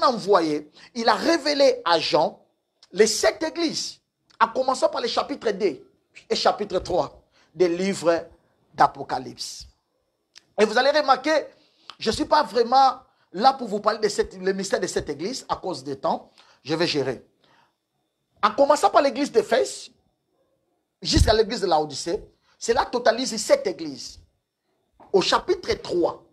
S5: envoyé, il a révélé à Jean les 7 églises, en commençant par les chapitres 2 et chapitre 3 des livres d'Apocalypse. Et vous allez remarquer, je ne suis pas vraiment là pour vous parler de le mystère de cette église à cause du temps. Je vais gérer. En commençant par l'église d'Éphèse, jusqu'à l'église de Laodicée, cela totalise 7 églises. Au chapitre 3,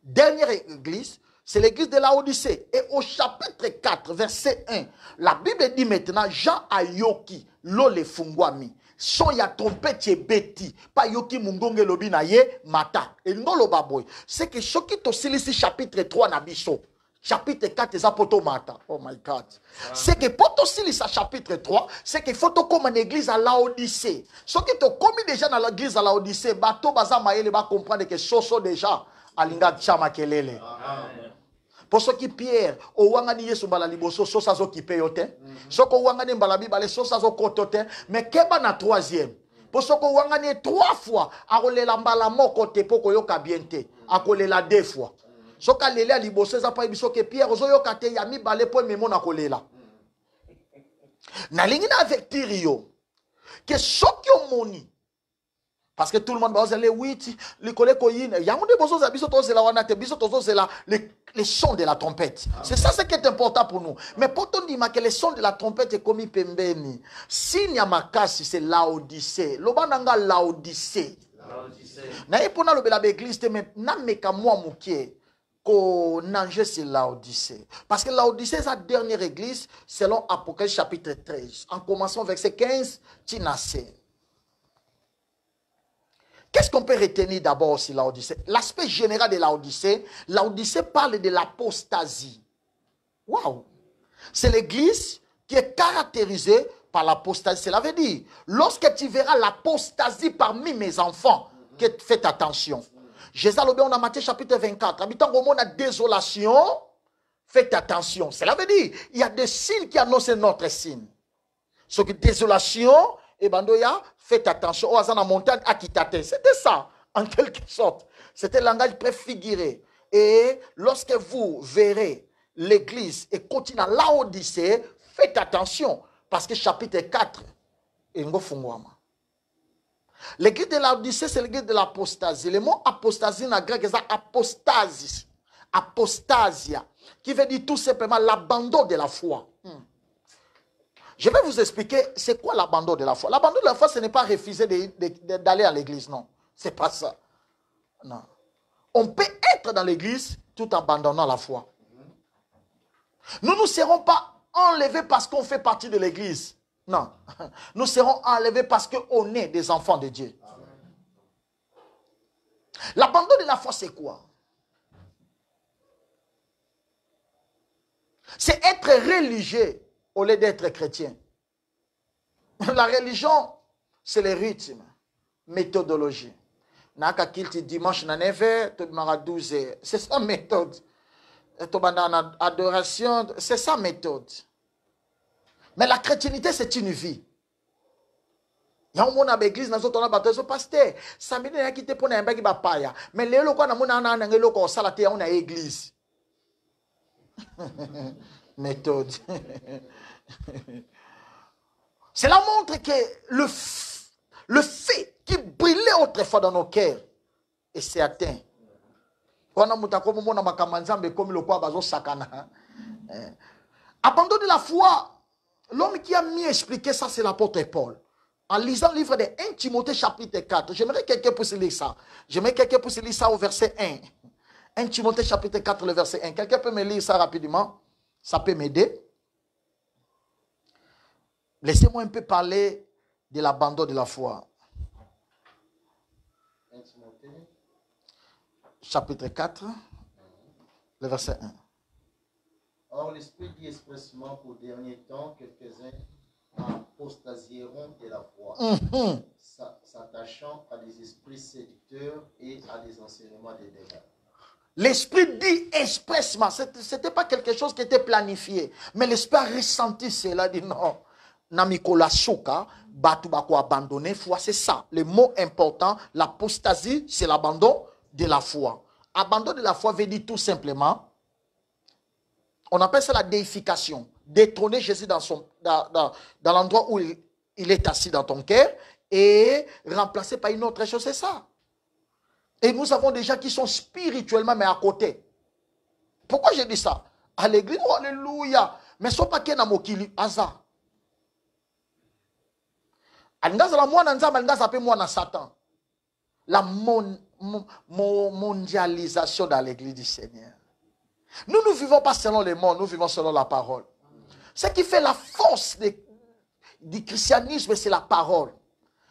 S5: dernière église, c'est l'église de Laodicée. Et au chapitre 4, verset 1, la Bible dit maintenant, Jean ayoki, lole fungwami. Son ya trompette ye beti, pa yoki mungonge lobi na ye mata. Et non lo baboy. C'est que ce qui tosilisi chapitre 3 na biso. Chapitre 4, c'est poto mata. Oh my God. C'est que pour tosilisa chapitre 3, c'est qu'il faut comme une église à Laodicée. Ce qui te commis déjà dans l'église à Laodicée, bato baza maele ba comprendre que soso déjà alinga chama kelele. Pour ceux qui Pierre, au wangani yesu mbala liboso sosa zo kipe yote. Soko wangani mbala bibale sosa zo kotote. Mais keba na 3e. Pour ceux qui wangani 3 fois, akolela mbala moko te poko yoka biente. Akolela 2 fois. Soka lele liboso za pa biso ke Pierre ozo yoka te ya mibale po memo na kolela. Na lingi na avec yo. Que soki omoni. Parce que tout le monde va dire, oui, les collègues, il y a des choses les sons de la trompette. C'est ça ce qui est important pour nous. Mais pour on dit que les sons de la trompette est comme pembeni. Si Nyamakasi, c'est Laodicée. Lobananga Laodicée. Na epona lobela l'église mais na meka moi mukie ko nanje c'est Laodicée. Parce que Laodicée est sa dernière église selon Apocalypse chapitre 13. En commençant verset 15, Tinasé. Qu'est-ce qu'on peut retenir d'abord aussi Laodicée? L'aspect général de Laodicée, Laodicée parle de l'apostasie. Waouh! C'est l'église qui est caractérisée par l'apostasie. Cela veut dire, lorsque tu verras l'apostasie parmi mes enfants, faites attention. Jésus a dit dans Matthieu chapitre 24, habitant au monde à désolation, faites attention. Cela veut dire, il y a des signes qui annoncent notre signe. Ce qui désolation, et bandoya, faites attention, au hasard la montagne à Kitate. C'était ça, en quelque sorte. C'était le langage préfiguré. Et lorsque vous verrez l'église et continue à Laodicée, faites attention, parce que chapitre 4, l'église de Laodicée, c'est l'église de l'apostasie. Le mot apostasie en grec, c'est apostasis, apostasia, qui veut dire tout simplement l'abandon de la foi. Je vais vous expliquer c'est quoi l'abandon de la foi. L'abandon de la foi, ce n'est pas refuser d'aller à l'église, non. Ce n'est pas ça. Non. On peut être dans l'église tout en abandonnant la foi. Nous ne serons pas enlevés parce qu'on fait partie de l'église. Non. Nous serons enlevés parce qu'on est des enfants de Dieu. L'abandon de la foi, c'est quoi? C'est être religieux au lieu d'être chrétien. La religion, c'est les rythmes, méthodologie. Naka kilti dimanche na 9h, tout mara 12h. C'est ça méthode. Adoration, c'est ça méthode. Mais la chrétienté, c'est une vie. Il y a un monde à l'église, dans on a battu pasteur. Samedi, il y a qui te pone un bagi bapaya. Mais les locaux, on a un locaux, salaté, on a église. Méthode. Cela montre que le fait qui brillait autrefois dans nos cœurs, et c'est atteint. Abandon de la foi, l'homme qui a mieux expliqué ça, c'est l'apôtre Paul. En lisant le livre de 1 Timothée chapitre 4, j'aimerais que quelqu'un puisse lire ça. J'aimerais que quelqu'un puisse lire ça au verset 1. 1 Timothée chapitre 4, le verset 1. Quelqu'un peut me lire ça rapidement? Ça peut m'aider. Laissez-moi un peu parler de l'abandon de la foi.
S4: 1 Timothée.
S5: Chapitre 4, le verset 1.
S4: Or, l'Esprit dit expressement qu'au dernier temps, quelques-uns apostasieront de la foi, s'attachant à des esprits séducteurs et à des enseignements des démons.
S5: L'Esprit dit expressement, ce n'était pas quelque chose qui était planifié, mais l'Esprit a ressenti cela, dit non. Namikola Souka, Batu Bako abandonner foi, c'est ça. Le mot important, l'apostasie, c'est l'abandon de la foi. Abandon de la foi veut dire tout simplement, on appelle ça la déification. Détrôner Jésus dans l'endroit où il est assis dans ton cœur et remplacer par une autre chose, c'est ça. Et nous avons des gens qui sont spirituellement, mais à côté. Pourquoi j'ai dit ça? À l'église, oh, alléluia. Mais ce n'est pas qu'il y a un hasard. La mondialisation dans l'église du Seigneur. Nous ne vivons pas selon le monde, nous vivons selon la parole. Ce qui fait la force du christianisme, c'est la parole.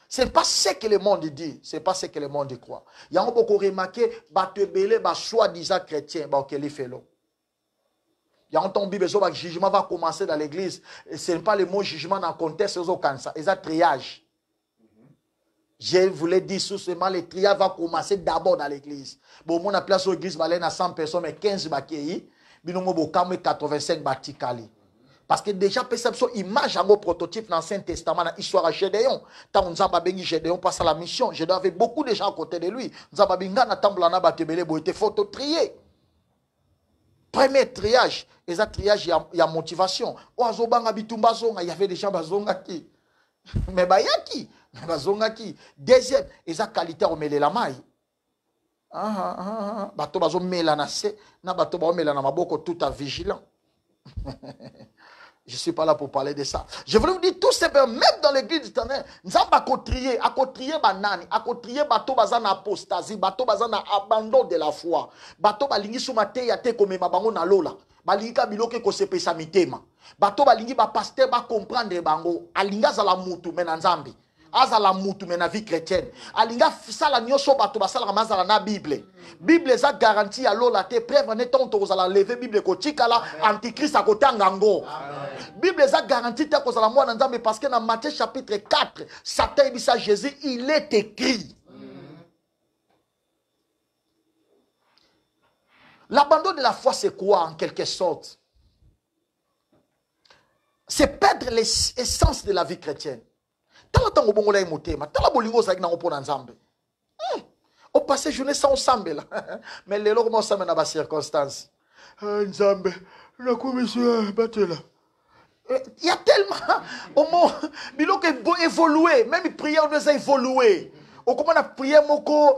S5: Ce n'est pas ce que le monde dit, ce n'est pas ce que le monde croit. Il y a beaucoup remarqué, soi-disant chrétien, il fait l'eau. Il y a entendu que le jugement va commencer dans l'église. Ce n'est pas le mot jugement dans le contexte, c'est un triage. Je voulais dire seulement le triage va commencer d'abord dans l'église. Bon, on a place aux églises, il y a 100 personnes, mais 15 bakei, il y a 85 batikali. Parce que déjà, perception, image, un prototype dans l'Ancien Testament, dans l'histoire de Gédéon. Tant on a bengi Gédéon passe à la mission. Gédéon avait beaucoup de gens à côté de lui. On a bengi na tamblana batebele bo était photo trier. Premier triage, et ça triage il y a motivation. O azobanga bitumba zonga, il y avait des gens bazonga qui. Mais bayaki, mais bazonga qui. Deuxième, et ça qualité au mêler la maille. Bato bazo mela na se, na bato ba mela na maboko tout à vigilant. Je ne suis pas là pour parler de ça. Je voulais vous dire tout simplement, même dans l'église du Ténèbre, nous avons à trier banani, à trier bateau bazan apostasie, bateau bazan abandon de la foi. Bateau balingi soumate yate comme mabango na lola. Balingi kabiloke ko sepe sa mitema. Bateau balingi ba pasteur ba comprendre bango. Alinga za la mutu mena nzambi. Azala mutu mena vie chrétienne. Alinga sala nyoso bato basala mazala na Bible. Bible za garantie à lola te preuve ne ton to la lever Bible ko tikala antichrist a kotanga ngo. Bible za garantie te ko la mwana nzambe parce que dans Matthieu chapitre 4, Satan dit ça Jésus, il est écrit. L'abandon de la foi c'est quoi en quelque sorte? C'est perdre l'essence de la vie chrétienne. Au passé, je ne sens ensemble. Mais les lots, ça mène à ma circonstance. Nzambe, la commission battue là. Il y a tellement. Au moins, il faut évoluer. Même les prières doivent évoluer. Au comment la prière moko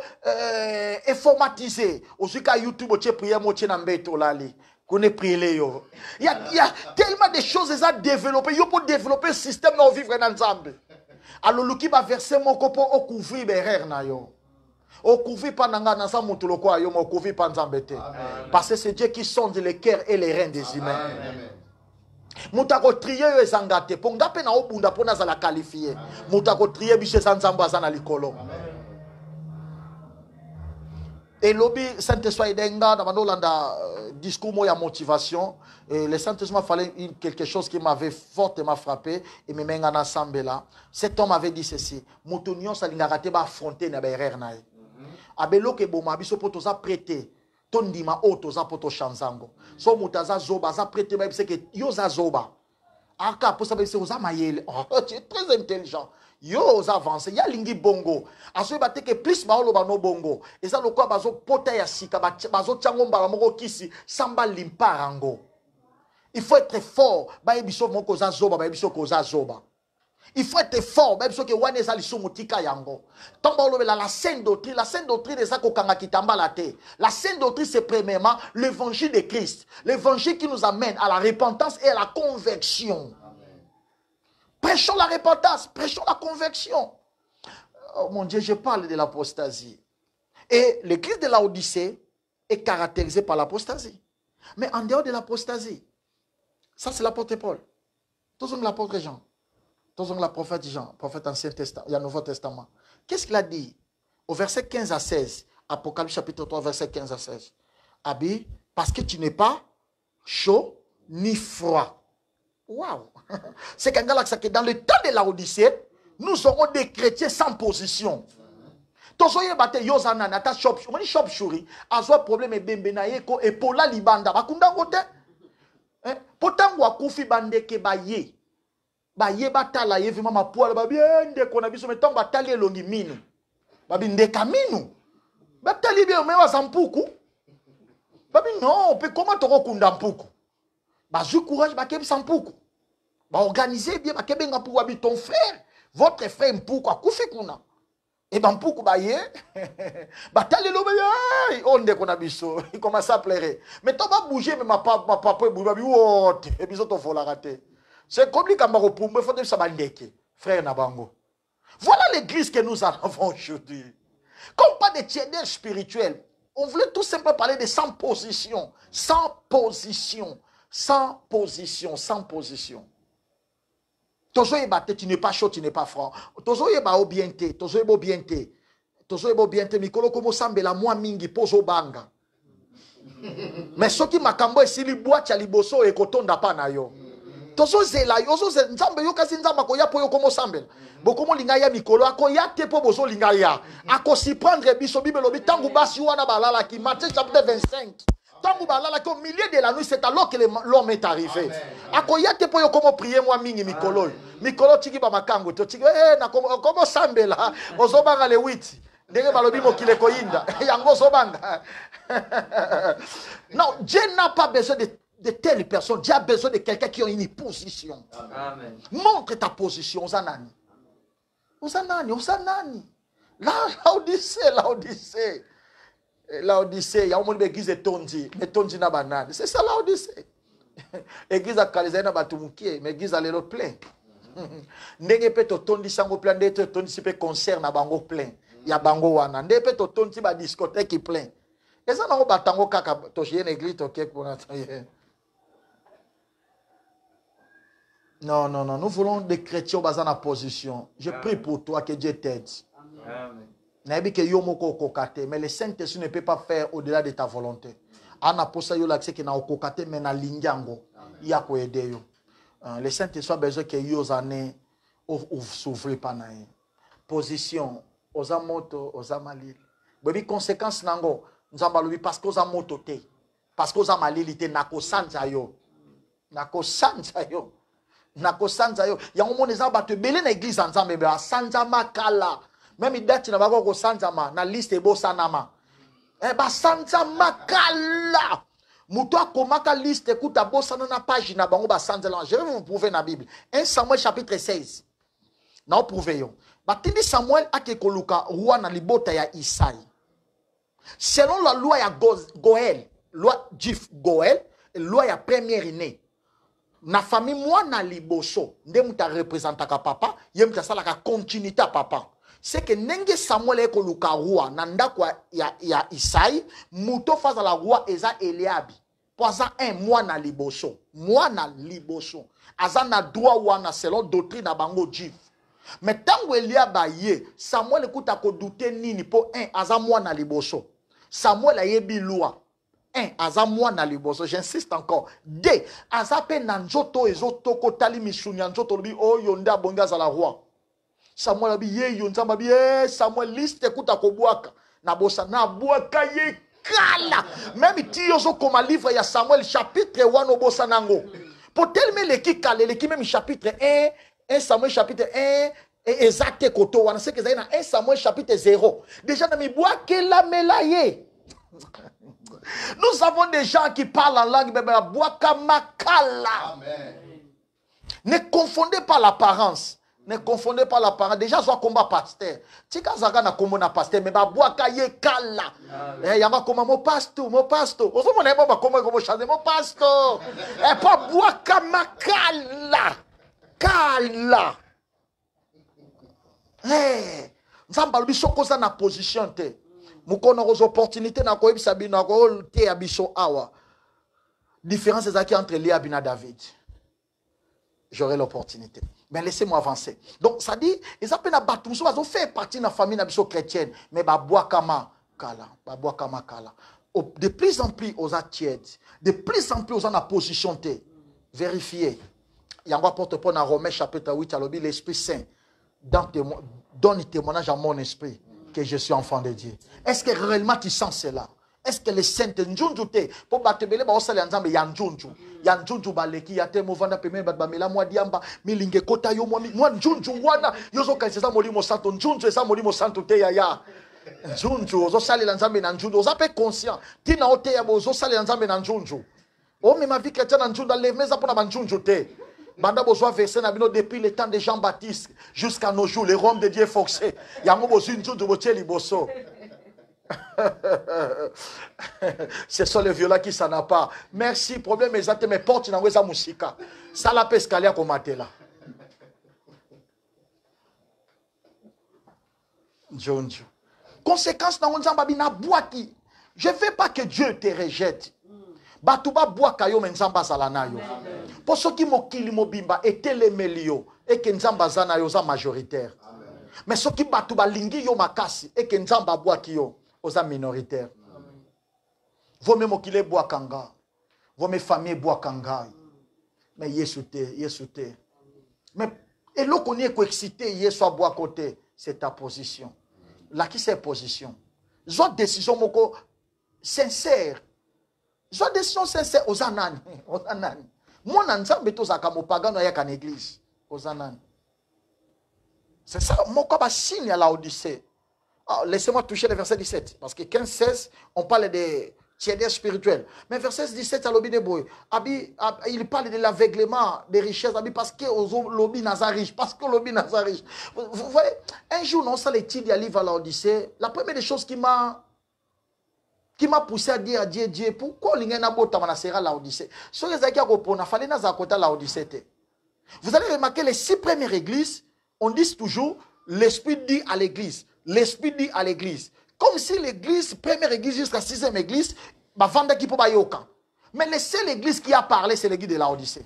S5: informatisée. Aussi qu'à YouTube, tu prière moitié n'ambeto lali. Il y a tellement de choses à développer. Il faut développer un système dans vivre ensemble. Alors, le qui va verser mon copo au couvrir berrer na yo. Au couvrir pendant na sa mutuloko ayo mo couvrir pendant bête. Parce que c'est Dieu qui sonde les cœurs et les reins des humains. Mutako trier yo ezangate ponga pe na obunda pona za la qualifier. Mutako trier biche sa nzamba za na likolo. Et lobby Saint-Esprit Denga, dans discours moi à motivation, et le Saint-Esprit m'a fallu quelque chose qui m'avait fortement frappé et me met en ensemble là. Cet homme avait dit ceci, Motonion ça linga raté ba affronter na ba erreur na. Abelo ke boma biso poto za prêter. Tondima auto za poto chanzango. So mutaza zoba za prêter ba que yo za zoba. Aka pour ça c'est oza mayele. Oh, tu es très intelligent. Yo za avancé, ya lingi bongo. Aso ba que plus ba oloba no bongo. Et ça lokwa bazo pota ya sika bazo tiango mbala moko kisi samba limparango. Il faut être fort, ba ebiso moko za zoba, ba ebiso ko za zoba. Il faut être fort, même si on est allé sur Moutika Yango. La sainte doctrine, est ça qu'on a kitamba la terre. La sainte doctrine, c'est premièrement l'évangile de Christ. L'évangile qui nous amène à la repentance et à la conversion. Amen. Prêchons la repentance, prêchons la conversion. Oh mon Dieu, je parle de l'apostasie. Et l'église de Laodicée est caractérisée par l'apostasie. Mais en dehors de l'apostasie, ça c'est l'apôtre Paul. Tous sont l'apôtre Jean. Tous le prophète Jean, prophète Ancien Testament, il y a Nouveau Testament. Qu'est-ce qu'il a dit? Au verset 15 à 16, Apocalypse chapitre 3, verset 15 à 16. Abi, parce que tu n'es pas chaud ni froid. Waouh! C'est qu'un gars que dans le temps de la Odyssée, nous aurons des chrétiens sans position. Tozoye bate yozana nata shop, on shop shuri, azwa problème e bembenaye ko e pola libanda bakunda ngote. Potango akufi bandeke baye. Ba ye batala ye vima mapoala ba bien de kona biso metongo batali elongi minu babi ndeka minu batali bien mewa zampuku babi non pe comment toko kunda mpuku ba zu courage ba kebi sampuku ba organiser bien ba kebi ngapu wabi ton frère votre frère mpuku akufi kuna et ba mpuku ba ye batali lo ba onde kona biso il commence à pleurer mais to ba bouger mais ma papa babi wote et biso to fola rater. C'est compliqué à me faut que ça frère Nabango. Voilà l'église que nous avons aujourd'hui. Comme pas de tiers spirituel, on voulait tout simplement parler de sans position. Sans position. Sans position. Sans position. Tozo yebate, tu n'es pas chaud, tu n'es pas froid. Tozo yeba obiente, tozo yeba obiente. Tozo yeba obiente, mikolo komo sambela mwa mingi pozo banga. Mais ce qui m'a cambo si li boîte ya liboso e kotonda pa na yo. Tozo zela yozo nzambe yo kasi nzamba ko ya po yo komo sambela bokomo linga ya mikolo ako ya te po bozo linga ya ako si prendre biso bibelo bitangu basi wana balala ki Matthieu chapitre 25 tangu balala ki au milieu de la nuit c'est alors que l'homme est arrivé ako ya te po yo komo prier moi mingi mikolo tiki ba makango to tiki na komo sambela ozo banga le 8 ndenge balobi mokile koyinda yango zo banga. Non, Dieu n'a pas besoin de telles personnes. Dieu a besoin de quelqu'un qui a une position. Amen. Montre ta position aux anani. Aux anani. L'Odyssée. Il y a un monde d'église de Tondi. Mais Tondi n'a pas de c'est ça l'Odyssée. Église à Kalizé n'a pas tout mouké. Mais église à l'autre plein. Ndenge pe to Tondi sango plein. Ndenge to Tondi si pe concert na bango plein. Il y a bango wana. Ndenge pe to Tondi ba discothèque qui plein. Et ça n'a pas tango kaka. To chier une église to kek pour nathalie. Non, nous voulons des chrétiens dans la position. Je prie pour toi que Dieu t'aide. Mais le Saint-Esprit ne peut pas faire au-delà de ta volonté. Le Saint-Esprit a besoin que vous années s'ouvrir par naï. Position, aux amoto, aux amalil. Les conséquences nango, nous avons parce que aux amoto te, parce que aux amalil te nako sanza yo. Nako sanza yo ya omone za bato belé na église nzambe ba sanza makala même date na bako ko sanza ma na liste bo sanama ba sanza makala muto akomaka liste écoute bo sana na page na bango ba sanza là je vais vous prouver na Bible 1 Samuel chapitre 16 na prouver yo batindi Samuel akekoluka roi na libota ya Isaïe selon la loi ya Goël loi Jif Goël loi ya première né na famille moi na liboso nde muta représentaka papa ye muta salaka continuité à papa c'est que nenge Samuel eko luka roi na ndako ya Isaïe muto faza la roi eza Eliabi poza un moi na liboso aza na droit wana selon doctrine na bango Jif mais tango Eliab ye Samuel ekuta ko douter nini po un aza moi na liboso Samuel a yebi loi. 1. Aza mwana liboso. J'insiste encore. 2. Aza pe nanjoto ezoto kotali mishuni nanjoto lobi o yonde abonga za la roi. Samuel a dit, Samuel, liste kuta kobuaka. Na bosa, na buaka ye kala. Même tiyozo comme livre, il y a Samuel chapitre 1 au bosa nango. Pour tellement les qui kale, les qui même chapitre 1 Samuel chapitre 1, et exact koto, on sait que ça y a 1 Samuel chapitre 0. Déjà, na mi buaka la melaye. Nous avons des gens qui parlent en langue, bébé, buaka makala. Amen. Ne confondez pas l'apparence. Ne confondez pas l'apparence. Déjà, soit combat pasteur. Tika zaga na kombo na pasteur, mais ba boaka ye kala. Eh, yanga koma mo pasteur, mo pasteur. Oso mo na ba koma ko changer mo pasteur. Eh, pas boaka makala. Kala. Eh, nzamba lubi sokoza na position te. Mukono aux opportunités na ko ebisa bino ko te abiso awa. Différence entre Léa et David. J'aurai l'opportunité. Mais laissez-moi avancer. Donc, ça dit, ils appellent à Batumso, ils ont fait partie de la famille chrétienne. Mais Baboakama Kala. Baboakama Kala. De plus en plus, aux tièdes. De plus en plus, aux en position. Vérifiez. Il y a un porte-parole dans Romains chapitre 8, à l'Esprit Saint donne témoignage à mon esprit que je suis enfant de Dieu. Est-ce que réellement tu sens cela? Est-ce que les saintes njunju te pour batebele ba osale nzambe ya njunju baleki ya te movanda pemele bat bamela mwa diamba milinge kota yo mwa njunju wana yozo kaiseza molimo santo njunju esa molimo santo te ya njunju ozo sale nzambe na njunju oza pe conscient tina ote ya bozo sale nzambe na njunju o me ma vie chrétienne na njunju le meza pona ba njunju te banda bozo verset na bino depuis le temps de Jean-Baptiste jusqu'à nos jours le royaume de Dieu est forcé yango bozo njunju botieli boso. Ce sont les violents qui s'en a pas. Merci, problème exact, mais porte dans la musique. Ça la peut escalier comme là. Conséquence dans na boaki. Je ne veux pas que Dieu te rejette. Batuba boaka yo menzamba zalana yo. Pour ceux qui mokili mobimba était les melio et que nzamba zana yo za majoritaire. Mais ceux qui batuba lingi yo makasi et que nzamba boaki yo aux minoritaires. Vous même qu'il est boakanga. Vous mes familles boakanga. Mais yesute. Mais et l'eau qu'on est excité, yeso bois côté, c'est ta position. Là qui c'est position. Zot décision moko sincère. Zot décision sincère aux anani. Moi n'ensemble to zakamo pagano ya kan église. Aux anani. C'est ça moko ba signe à la Odyssée. Ah, laissez-moi toucher le verset 17. Parce que 15-16, on parle de tièdeur spirituel. Mais verset 17, il parle de l'aveuglement des richesses. Parce que l'obi n'a riche. Parce que l'obi n'a riche. Vous voyez, un jour, non, ça l'étude à livre à l'Odyssée. La première des choses qui m'a poussé à dire à Dieu, pourquoi l'ingé n'a pas de l'Odyssée? Ce que j'ai a fallait n'a l'Odyssée. Vous allez remarquer les 6 premières églises, on dit toujours, l'Esprit dit à l'église. L'Esprit dit à l'église. Comme si l'église, première église jusqu'à 6e église, bah vanda qui peut yoka. Mais la seule église qui a parlé, c'est l'église de la Odyssée.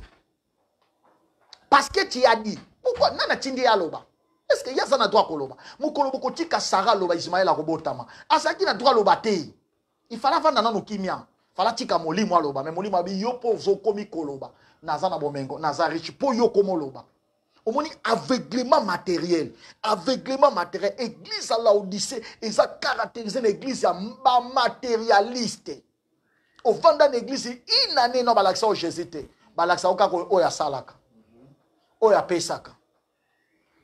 S5: Parce que tu as dit, pourquoi nana tindi aloba? Est-ce que yaza na droit koloba? Mukolobo kotika Sarah loba Ismaël robotama. Asaki na droit loba te. Il fallait vanda nano kimia. Fallait tika molimo aloba, mais molimo abi yo po zo komi koloba. Naza na bomengo, naza riche po yo komo loba. Au moins, aveuglement matériel. Aveuglement matériel. Église à l'Odyssée, ils ont caractérisé l'église matérialiste. Au fond d'une église, une année, non, balaksa au Jésus. Balaksa au cas où ya salaka. Où ya pesaka.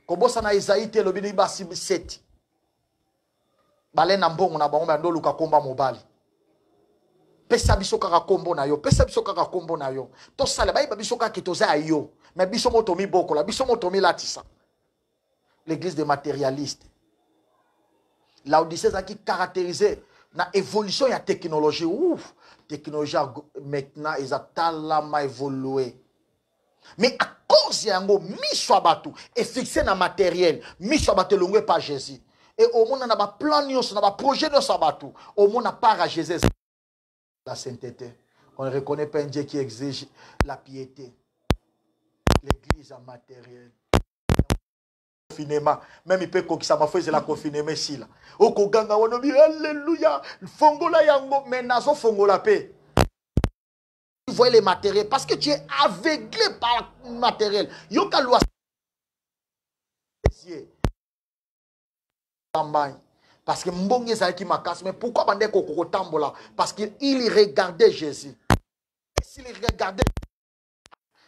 S5: Kobosa na Isaïe, le bini basi 7. Balen na mbongo na bango, bando luka komba mobali. Pesa biso kaka kombo na yo. Pesa biso kaka kombo na yo. To sale, ba biso kaka kitoza yo. Mais bisomo tomi boko la bisomo tomi latisa. L'église des matérialistes. L'Odyssée qui caractérisé la évolution de la technologie. Ouf, technologie maintenant ils ont tellement évolué. Mais à cause de yango miswa batu et fixé na matériel, miswa batu longwe par Jésus. Et au monde on a pas plan nyos, on a pas projet de sabatu. Au monde on a pas à Jésus la sainteté. On ne reconnaît pas un Dieu qui exige la piété. L'église en matériel. confinement. Même il peut que ça m'a fait la confinement ici. Là. Au Koganga, on a dit Alléluia. Fongola yango, mais nazo fongola paix. Tu vois les matériels parce que tu es aveuglé par le matériel. Yoka loi. Parce que Mbonge Zaki m'a cassé. Mais pourquoi Bande Koko Tambola? Parce qu'il regardait Jésus. Et s'il regardait,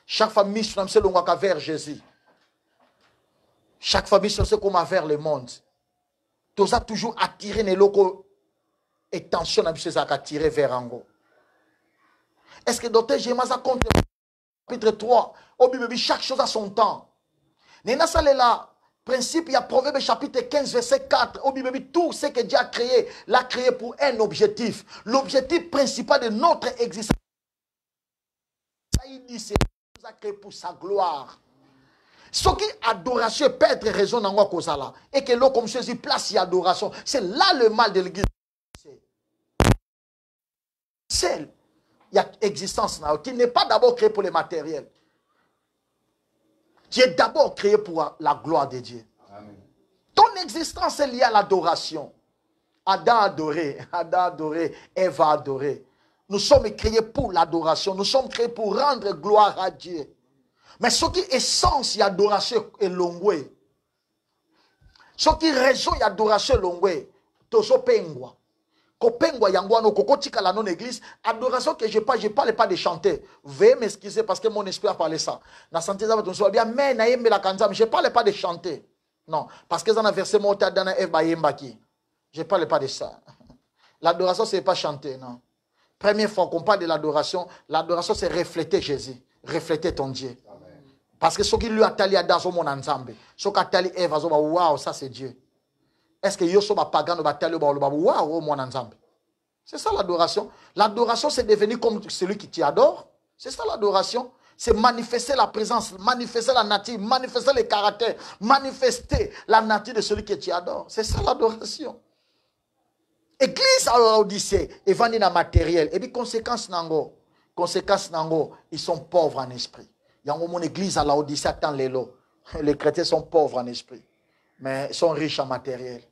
S5: chaque famille se l'a vers Jésus. Chaque famille se comme vers le monde. Tout ça toujours attiré les locaux et tension à attiré vers Ango. Est-ce que Docteur Jémasa compte chapitre 3? Au Bible, chaque chose a son temps. Nena là. Principe, il y a Proverbe chapitre 15, verset 4. Au Bible, tout ce que Dieu a créé, l'a créé pour un objectif. L'objectif principal de notre existence, il dit, c'est qu'il nous a créé pour sa gloire. Ce qui adoration peut être raison dans quoi là et que l'eau comme ceci place y adoration, c'est là le mal de l'église. C'est il y a existence là qui n'est pas d'abord créé pour les matériels. Tu es d'abord créé pour la gloire de Dieu. Amen. Ton existence est liée à l'adoration. Adam adoré, Ève adoré. Nous sommes créés pour l'adoration. Nous sommes créés pour rendre gloire à Dieu. Mais ce qui est essence y adoration est longwe. Ce qui raison y adoration est longwe. Tozo pengwa. Kopengwa yangwano kokotika la non-église. Adoration que je parle pas de chanter. Veuillez m'excuser parce que mon esprit a parlé ça. Na santé ça va bien mais na yembe la kanzam. Je parle pas de chanter. Non, parce que dans un verset monté dans Ève ba yembaki. Je parle pas de ça. L'adoration c'est pas chanter, non. Première fois qu'on parle de l'adoration c'est refléter Jésus, refléter ton Dieu. Amen. Parce que ce qui lui a tali à dans mon ensemble, ce qui a tali Ève azoba waouh, ça c'est Dieu. Est-ce que yo soba pagan ba tali ba waouh mon ensemble? C'est ça l'adoration. L'adoration c'est devenir comme celui qui t'adore. C'est ça l'adoration. C'est manifester la présence, manifester la nature, manifester le caractère, manifester la nature de celui qui t'adore. C'est ça l'adoration. Église à l'Odyssée, et vendent dans matériel. Et puis, conséquence nango, ils sont pauvres en esprit. Il y a mon église à l'Odyssée, attend les lots. Les chrétiens sont pauvres en esprit, mais ils sont riches en matériel.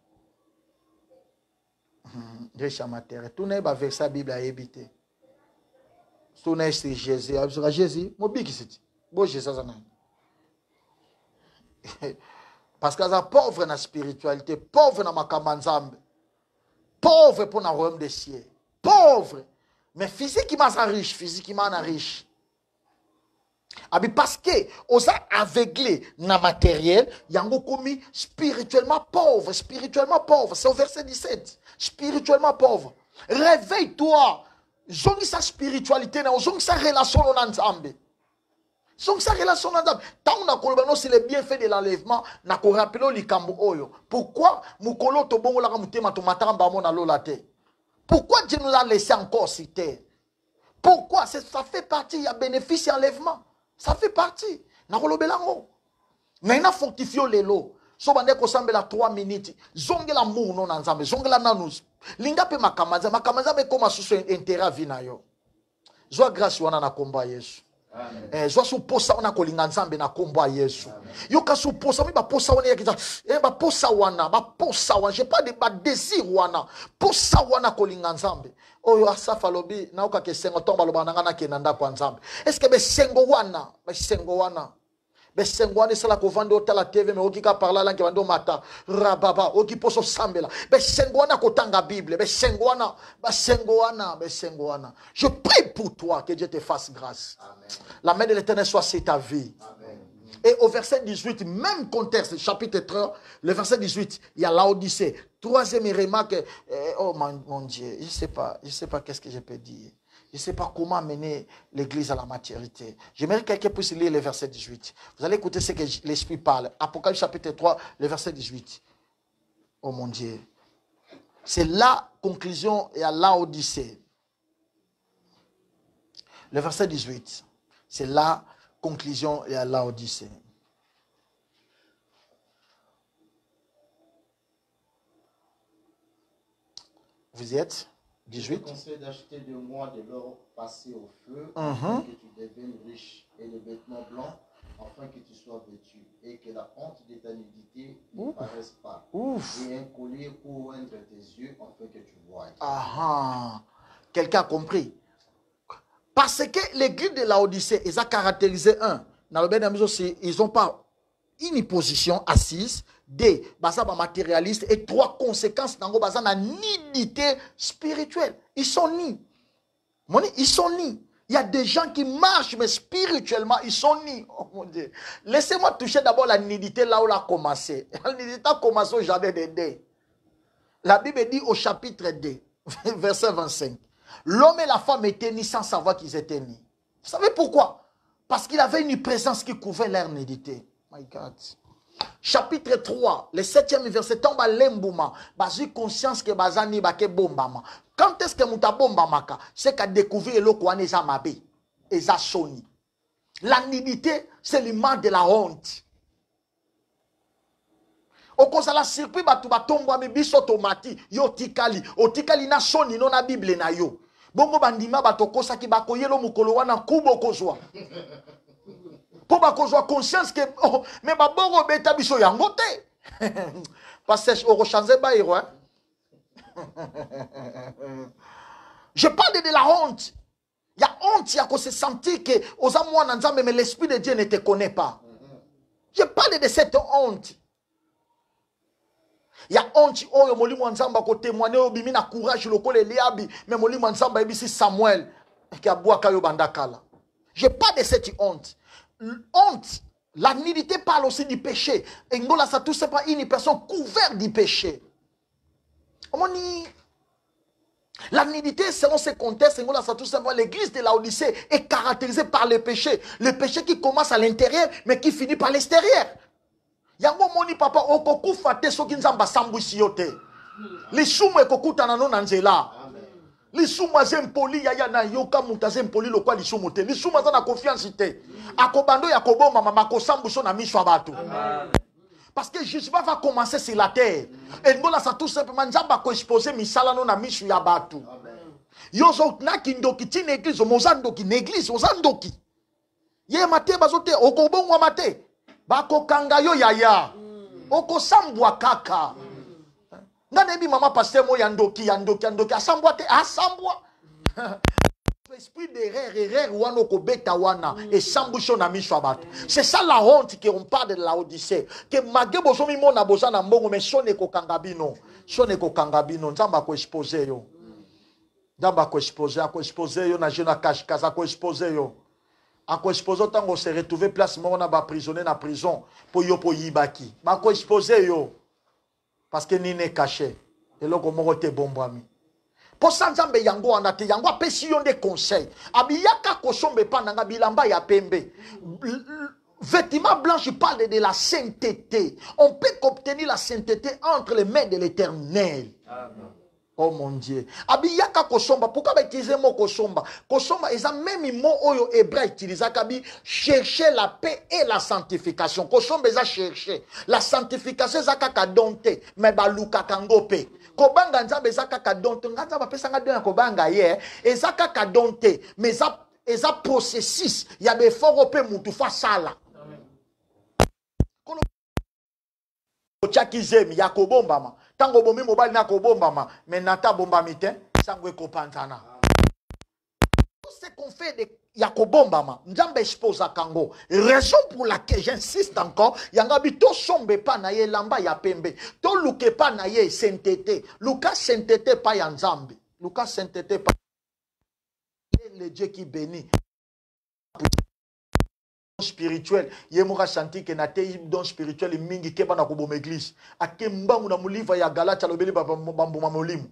S5: Riches en matériel. Tout n'est pas avec sa Bible à éviter. Tout n'est pas Jésus. Jésus, mon big c'est. Bon, Jésus, ça parce qu'ils sont pauvres dans la spiritualité, pauvres dans ma kamanzambe. Pauvre pour le royaume des cieux. Pauvre. Mais physiquement, ça riche. Physiquement, on riche. Parce que, on a aveuglé dans le matériel, il y a commis spirituellement pauvre. Spirituellement pauvre. C'est au verset 17. Spirituellement pauvre. Réveille-toi. Zongi sa spiritualité, zongi sa relation ensemble. Donc sa relation ensemble. Tant on a kolobano c'est le bienfait de l'enlèvement, na ko rappelo likambo oyo. Pourquoi mukolo to bongo la mutema to matamba mona lolate? Pourquoi Dieu nous a laissé encore citer? Pourquoi ça fait partie, il y a bénéfice et enlèvement. Ça fait partie. Na kolobelango. Na ina fortifio lelo. So bande ko sambela 3 minutes. Zongela mu non ensemble, zongela nanus. Linga pe makamaza be koma susu intérêt vina yo. Zo grâce wana na komba Yesu. Zo suposa wana kolinga nzambe na kombo ya Yesu. Yo ka suposa mi ba posa wana yakiza. Ba posa wana, j'ai pas de ba désir wana. Posa wana kolinga nzambe. Oyo asafa lobi na oka kesengo tomba loba nanga kenanda kwa nzambe. Est-ce que be sengo wana, Besengo wana sala ko vando tala TV me okika parla langi vando mata rababa oki poso sambela. Besengo wana kotanga Bible, besengo wana. Je prie pour toi que Dieu te fasse grâce. Amen. La main de l'Éternel soit sur ta vie. Amen. Et au verset 18, même contexte, chapitre 3, le verset 18, il y a l'Odyssée. Troisième remarque, oh mon Dieu, je sais pas qu'est-ce que je peux dire. Je ne sais pas comment amener l'église à la maturité. J'aimerais que quelqu'un puisse lire le verset 18. Vous allez écouter ce que l'Esprit parle. Apocalypse chapitre 3, le verset 18. Oh mon Dieu. C'est la conclusion et à l'Odyssée. Le verset 18. C'est la conclusion et à l'Odyssée. Vous y êtes? 18.
S6: Je te conseille d'acheter de l'or passé au feu, afin que tu deviennes riche, et des vêtements blancs,
S4: afin que tu sois vêtu et que la honte de ta nudité ne paraisse pas. Et un collier pour oindre tes yeux afin que tu voies.
S5: Ah, quelqu'un a compris? Parce que l'église de Laodicée, ils ont caractérisé ils n'ont pas une position assise, deux, matérialiste, et trois, conséquences dans la nudité spirituelle. Ils sont nus. Ils sont nus. Il y a des gens qui marchent, mais spirituellement, ils sont nus. Oh mon Dieu. Laissez-moi toucher d'abord la nudité là où elle a commencé. La nudité a commencé au jardin d'Éden. La Bible dit au chapitre 2, verset 25. L'homme et la femme étaient nus sans savoir qu'ils étaient nus. Vous savez pourquoi? Parce qu'il avait une présence qui couvrait leur nudité. My God. Chapitre 3, le 7e verset, tombe à l'embouma. J'ai conscience que bazani bake bombama. Quand est-ce que mouta bombamaka? C'est qu'à découvrir le quoi n'est mabé. Et ça soni. La nudité, c'est l'image de la honte. Au cause la circuit batu batomba mi biso tomati yo tikali o tikali na soni no na Bible na yo. Bongo bandima batokosa ki bakoyelo mukolo wana kubo kozwa. Pour bakozwa conscience que oh, mais baboro beta biso yango te. Parce que au changer ba héros. Je parle de la honte. Il y a honte, il y a qu'on se sentir que aux amours nzambe mais l'esprit de Dieu ne te connaît pas. Je parle de cette honte. Il y a honte, oh, moli mwanzamba ko témoigner obimi na courage lokole liabi, mais moli mwanzamba ebisi Samuel qui a bois kayo bandakala. Je parle de cette honte. Honte, la nudité parle aussi du péché. Et ngola ça tout c'est pas une personne couverte du péché. La nudité, selon ce contexte, ngola ça tout simplement l'église de Laodicée est caractérisée par le péché. Le péché qui commence à l'intérieur, mais qui finit par l'extérieur. Yango moni papa okoku fate soki nzamba sambwisi yote. Lisumu ekokuta na no nanzela. Lisumu azempoli yaya na yoka mutazempoli lokwa lisumu te. Lisumu azana confiance te. Akobando ya koboma mama ko sambuso na miswa batu. Parce que Jésus va commencer sur la terre. Et ngola ça tout simplement nzamba ko exposer misala no na mishu ya batu. Yozo na kindoki tine église mozandoki n'église ozandoki. Ye mate bazote okobongwa mate. Bako kanga yo yaya. Oko sambwa kaka. Nganebi mama pasteur mo yandoki asambwa te asambwa. Esprit d'erreur wana okobeta wana et sambusho na miswa bato. C'est ça la honte qu'on parle de Laodicée. Que mage bozomi mona bozana mbongo mais sone ko kangabino. Sone ko kangabino nzamba ko exposer yo. Nzamba ko exposer yo na jeune cache casa ko exposer yo. A quoi exposer tant qu'on se retrouver place mort na ba prisonnier na prison pour yo pour yibaki. Ba ko exposer yo parce que ni ne caché et loko moko te bombami. Pour ça nzambe yango anate yango apesi yo des conseils. Abiyaka ko sombe pa nanga bilamba ya pembe. Vêtements blancs, je parle de la sainteté. On peut obtenir la sainteté entre les mains de l'Éternel. Amen. Oh mon Dieu. Abiyaka kosomba. Pourquoi ba utiliser mot kosomba? Kosomba, ils ont même mot oyo hébreu utilisé kabi chercher la paix et la sanctification. Kosomba ils ont cherché. La sanctification ils ont kaka donté. Mais ba luka kangope. Kobanga nzambe ils ont kaka donté. Nzamba pesa nga don kobanga ye. Ils ont kaka donté. Mais ils ont processus. Il y a des forts pe mutu fa sala. Chakizemi ya kobombama tango bomi mobali na kobombama mais nata bombami te sangwe kopantana. Tout ce qu'on fait de ya kobombama nzambe expose kango raison pour laquelle j'insiste encore yanga bito sombe pa na ye lamba ya pembe to luke pa na ye sainteté luka sainteté pa ya nzambe luka sainteté pa le Dieu qui bénit spirituel yemoka chanti ke na te don spirituel mingi ke bana ko bom église akembangu na muliva ya Galata lobeli bambuma molimu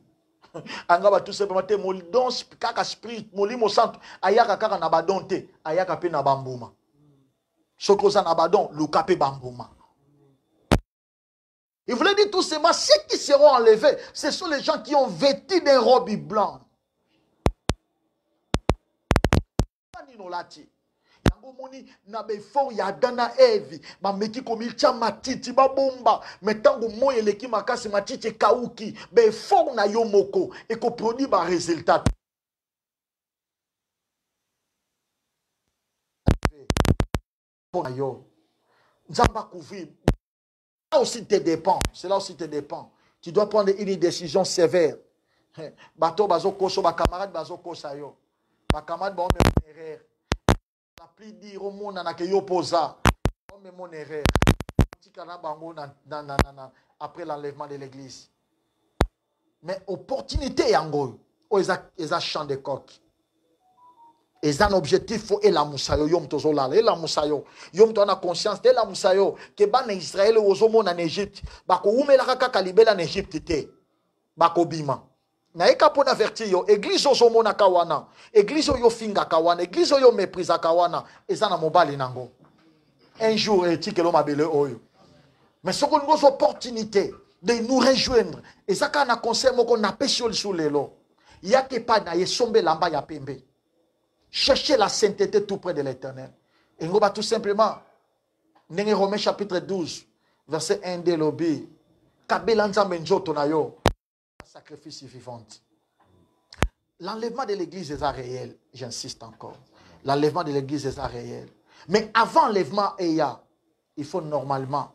S5: anga ba tout simplement te mol don kaka spirit molimo santo ayaka kaka na badonte ayaka pe na bambuma sokoza na badon luka pe bambuma. Il voulait dire tout simplement ceux qui seront enlevés ce sont les gens qui ont vêtu des robes blanches. Moni na befort ya dana Eve ba meki komilcha matiti ba bomba metango moye leki makasi matiti kauki befort na yo moko et ko produit ba résultat. Là aussi te dépend. Cela aussi te dépend. Tu dois prendre une décision sévère. Bato bazo koso ba camarade bazo kosa yo. Ba camarade ba on erreur. La plus dire au monde na ke yo posa. On met mon erreur. Tikana bango après l'enlèvement de l'église. Mais opportunité yango. O eza champ de coq. Et un objectif faut et la musayo yom tozola et la musayo yom to na conscience de la musayo que ban Israël ozomo en Égypte ba ko umela kaka libela en Égypte te ba ko bima na eka pona avertir yo église ozomo na kawana église yo finga kawana église yo méprisa kawana ezana mobali nango un jour et tikelo mabele oyo mais ce qu'on nous opportunité de nous rejoindre et ça kana conseil moko na pesiol sur lelo yake pa na yesombe lamba ya pembe. Cherchez la sainteté tout près de l'Éternel. Et nous va tout simplement, Romains chapitre 12, verset 1 de l'obi, Kabelanza menjo tonayo, sacrifice vivante. L'enlèvement de l'église est réel, j'insiste encore. L'enlèvement de l'église est réel. Mais avant l'enlèvement, il faut normalement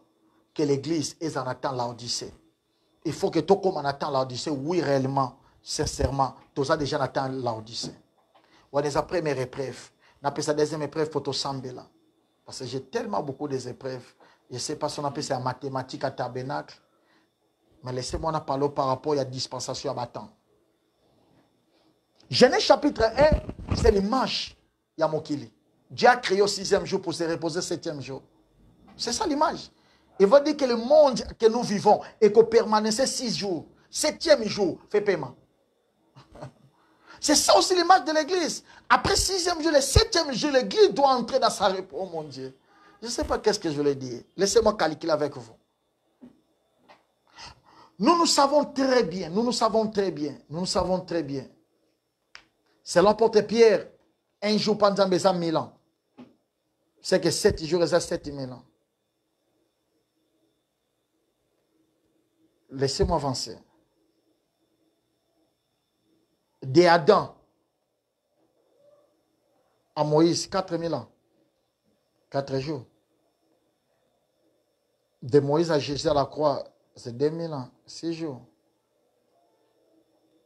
S5: que l'église est en attendant l'Odyssée. Il faut que tout comme on attend l'Odyssée, oui réellement, sincèrement, tout ça déjà en attend l'Odyssée. Ou des premières épreuves. On appelle ça deuxième épreuve pour Sambela. Parce que j'ai tellement beaucoup d'épreuves. Je ne sais pas si on appelle ça en mathématiques à tabernacle. Mais laissez-moi en parler par rapport à la dispensation à battant. Genèse chapitre 1, c'est l'image Yamokili. Dieu a créé au 6e jour pour se reposer au 7e jour. C'est ça l'image. Il va dire que le monde que nous vivons est qu'au permanence 6 jours. 7e jour, fait paiement. C'est ça aussi l'image de l'église. Après 6e jour, le 7e jour, l'église doit entrer dans sa repos. Oh mon Dieu. Je ne sais pas qu'est-ce que je voulais dire. Laissez-moi calculer avec vous. Nous savons très bien. Nous savons très bien. C'est l'apôtre Pierre. Un jour pendant 1000 ans. C'est que 7 jours, c'est 7000 ans. Laissez-moi avancer. De Adam à Moïse, 4000 ans. 4 jours. De Moïse à Jésus à la croix, c'est 2000 ans. 6 jours.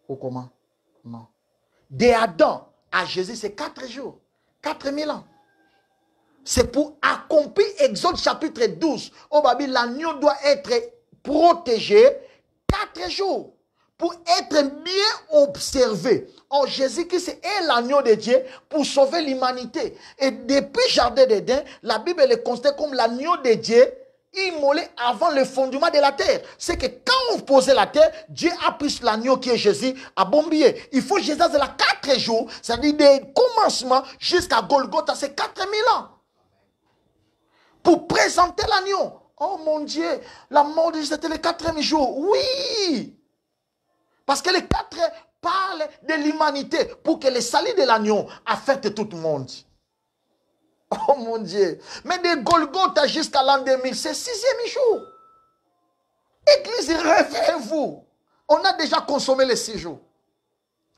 S5: Ou comment? Non. De Adam à Jésus, c'est 4 jours. 4000 ans. C'est pour accomplir Exode chapitre 12. Au Babil, l'agneau doit être protégé 4 jours. Pour être bien observé. En Jésus-Christ est l'agneau de Dieu pour sauver l'humanité. Et depuis Jardin d'Éden, la Bible le considère comme l'agneau de Dieu immolé avant le fondement de la terre. C'est que quand on posait la terre, Dieu a pris l'agneau qui est Jésus à Bombier. Il faut Jésus de la 4 jours, c'est-à-dire des commencements jusqu'à Golgotha, c'est 4000 ans. Pour présenter l'agneau. Oh mon Dieu, la mort de Jésus, c'était le 4e jour. Oui! Parce que les 4 parlent de l'humanité pour que le salut de l'agneau affecte tout le monde. Oh mon Dieu. Mais de Golgotha jusqu'à l'an 2000, c'est 6e jour. Église, réveillez-vous. On a déjà consommé les 6 jours.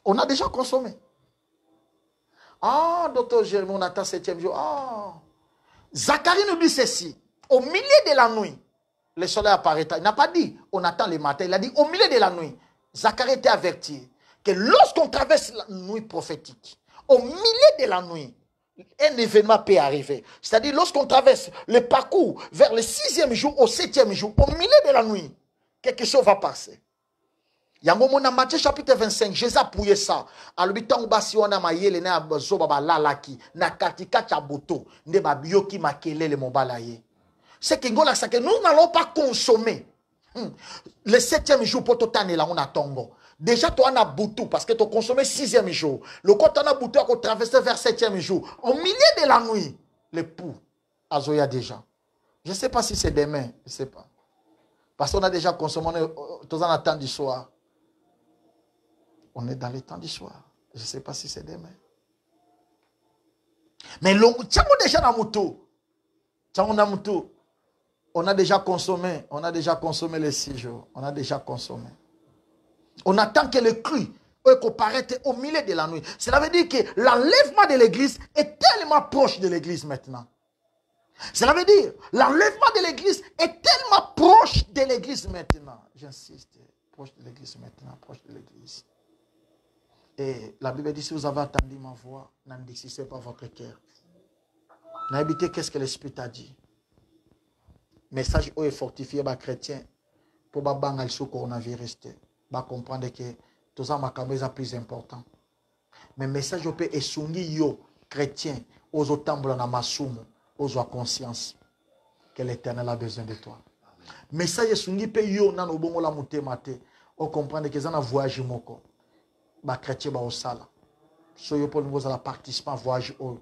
S5: On a déjà consommé. Ah, docteur Jérémie, on attend 7e jour. Ah. Zacharie nous dit ceci. Au milieu de la nuit, le soleil apparaîtra. Il n'a pas dit on attend le matin. Il a dit au milieu de la nuit. Zacharie était averti que lorsqu'on traverse la nuit prophétique, au milieu de la nuit, un événement peut arriver. C'est-à-dire lorsqu'on traverse le parcours vers le 6e jour au 7e jour, au milieu de la nuit, quelque chose va passer. Il y a un moment dans Matthieu chapitre 25, Jésus a pouillé ça. À l'habitant basi on a maillé na bazo ba lalaki na katika chaboto ne ba bioki makele le mobalaye. C'est que ngola ça que nous n'allons pas consommer. Le 7e jour pour tout année là on a tongo. Déjà toi on a boutou parce que tu consommé 6e jour. Le côté on a boutou à traverser vers 7e jour. Au milieu de la nuit, l'époux azoya déjà. Je ne sais pas si c'est demain, je ne sais pas. Parce qu'on a déjà consommé tous en temps du soir. On est dans les temps du soir. Je ne sais pas si c'est demain. Mais déjà dans moto. On a déjà consommé. On a déjà consommé les 6 jours. On a déjà consommé. On attend que le cru paraisse au milieu de la nuit. Cela veut dire que l'enlèvement de l'église est tellement proche de l'église maintenant. Cela veut dire, l'enlèvement de l'église est tellement proche de l'église maintenant. J'insiste, proche de l'église maintenant, proche de l'église. Et la Bible dit, si vous avez entendu ma voix, n'endurcissez pas votre cœur. N'habitez qu'est-ce que l'Esprit t'a dit. Message est fortifié par les chrétiens pour que le coronavirus va comprendre que tout ça est plus important. Mais le message peut être yo chrétien aux autres dans masumu aux conscience que l'Éternel a besoin de toi. Le message est sungi pe yo nan obongo la mutema te on comprendre que ça na voyage moko ba chrétien ba osala. So yo pour nous la participant voyage au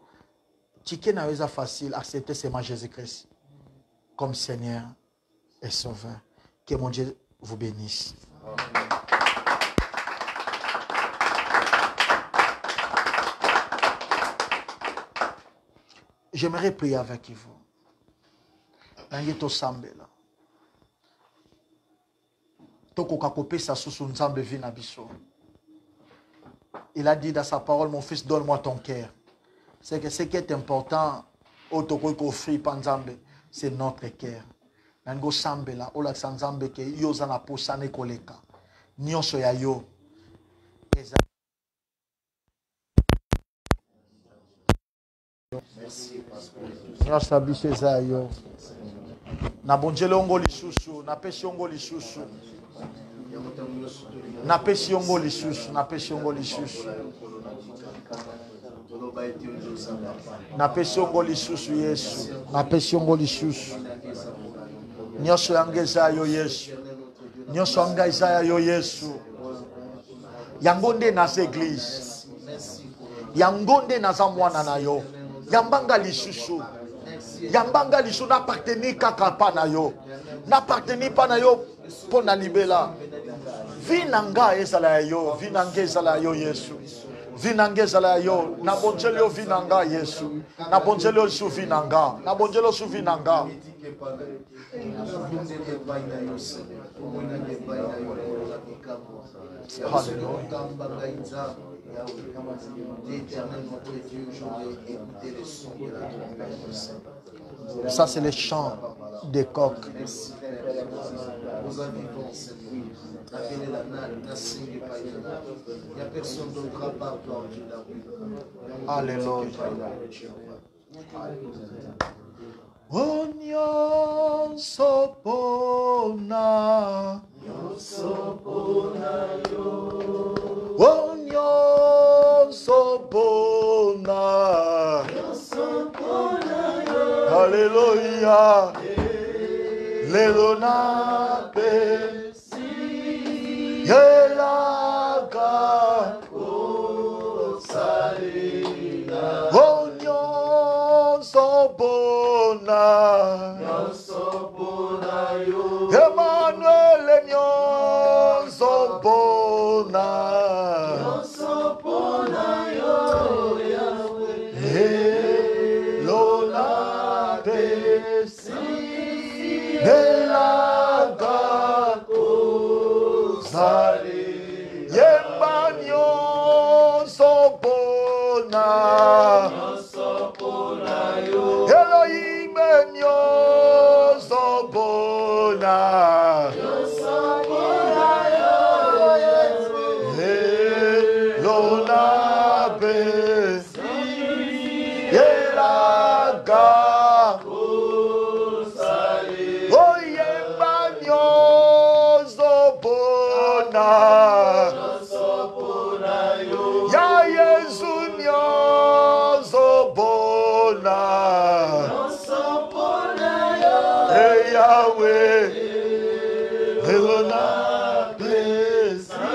S5: ticket na weza facile accepter seulement Jésus-Christ comme Seigneur et Sauveur. Que mon Dieu vous bénisse. J'aimerais prier avec vous. Nangito sambela. Toko kakope sa susu nzambe vina biso. Il a dit dans sa parole, mon fils, donne-moi ton cœur. C'est que ce qui est important, otoko kofri panzambe, c'est notre cœur. Nango sambela, ola sanzambe ke yo zana posane koleka. Nyonso ya yo. Nyonso biso eza yo. Na bonjele ongo lisusu, na pesi ongo lisusu. Na pesi ongo lisusu, na pesi ongo lisusu. Na pesi ongo lisusu Yesu, na pesi ongo lisusu. Nyonso yangeza yo Yesu. Nyonso yangeza yo Yesu. Yangonde na église. Yangonde na za mwana na yo. Yambanga lisusu. Yambanga lisusu na parteni kaka pa na yo. Na parteni pa na yo pona libela. Vinanga ezala yo, vinanga ezala yo Yesu. Vinanga ezala yo, na bonjelo yo vinanga Yesu. Na bonjelo yo su vinanga, na bonjelo su vinanga. Ça c'est le chant des coqs. Alléluia. Onyo sopona, onyo sopona, Alléluia. Lelona pesi yelaga osalina onyo sobona yo Emmanuel nyo sobona yo Lelona pesi yelaga Yembanyo sopona Elohim nyo sopona Elona besi Yelaga Oyembanyo sopona Ya Yesu nyoso bona Hey Yahweh Elona besi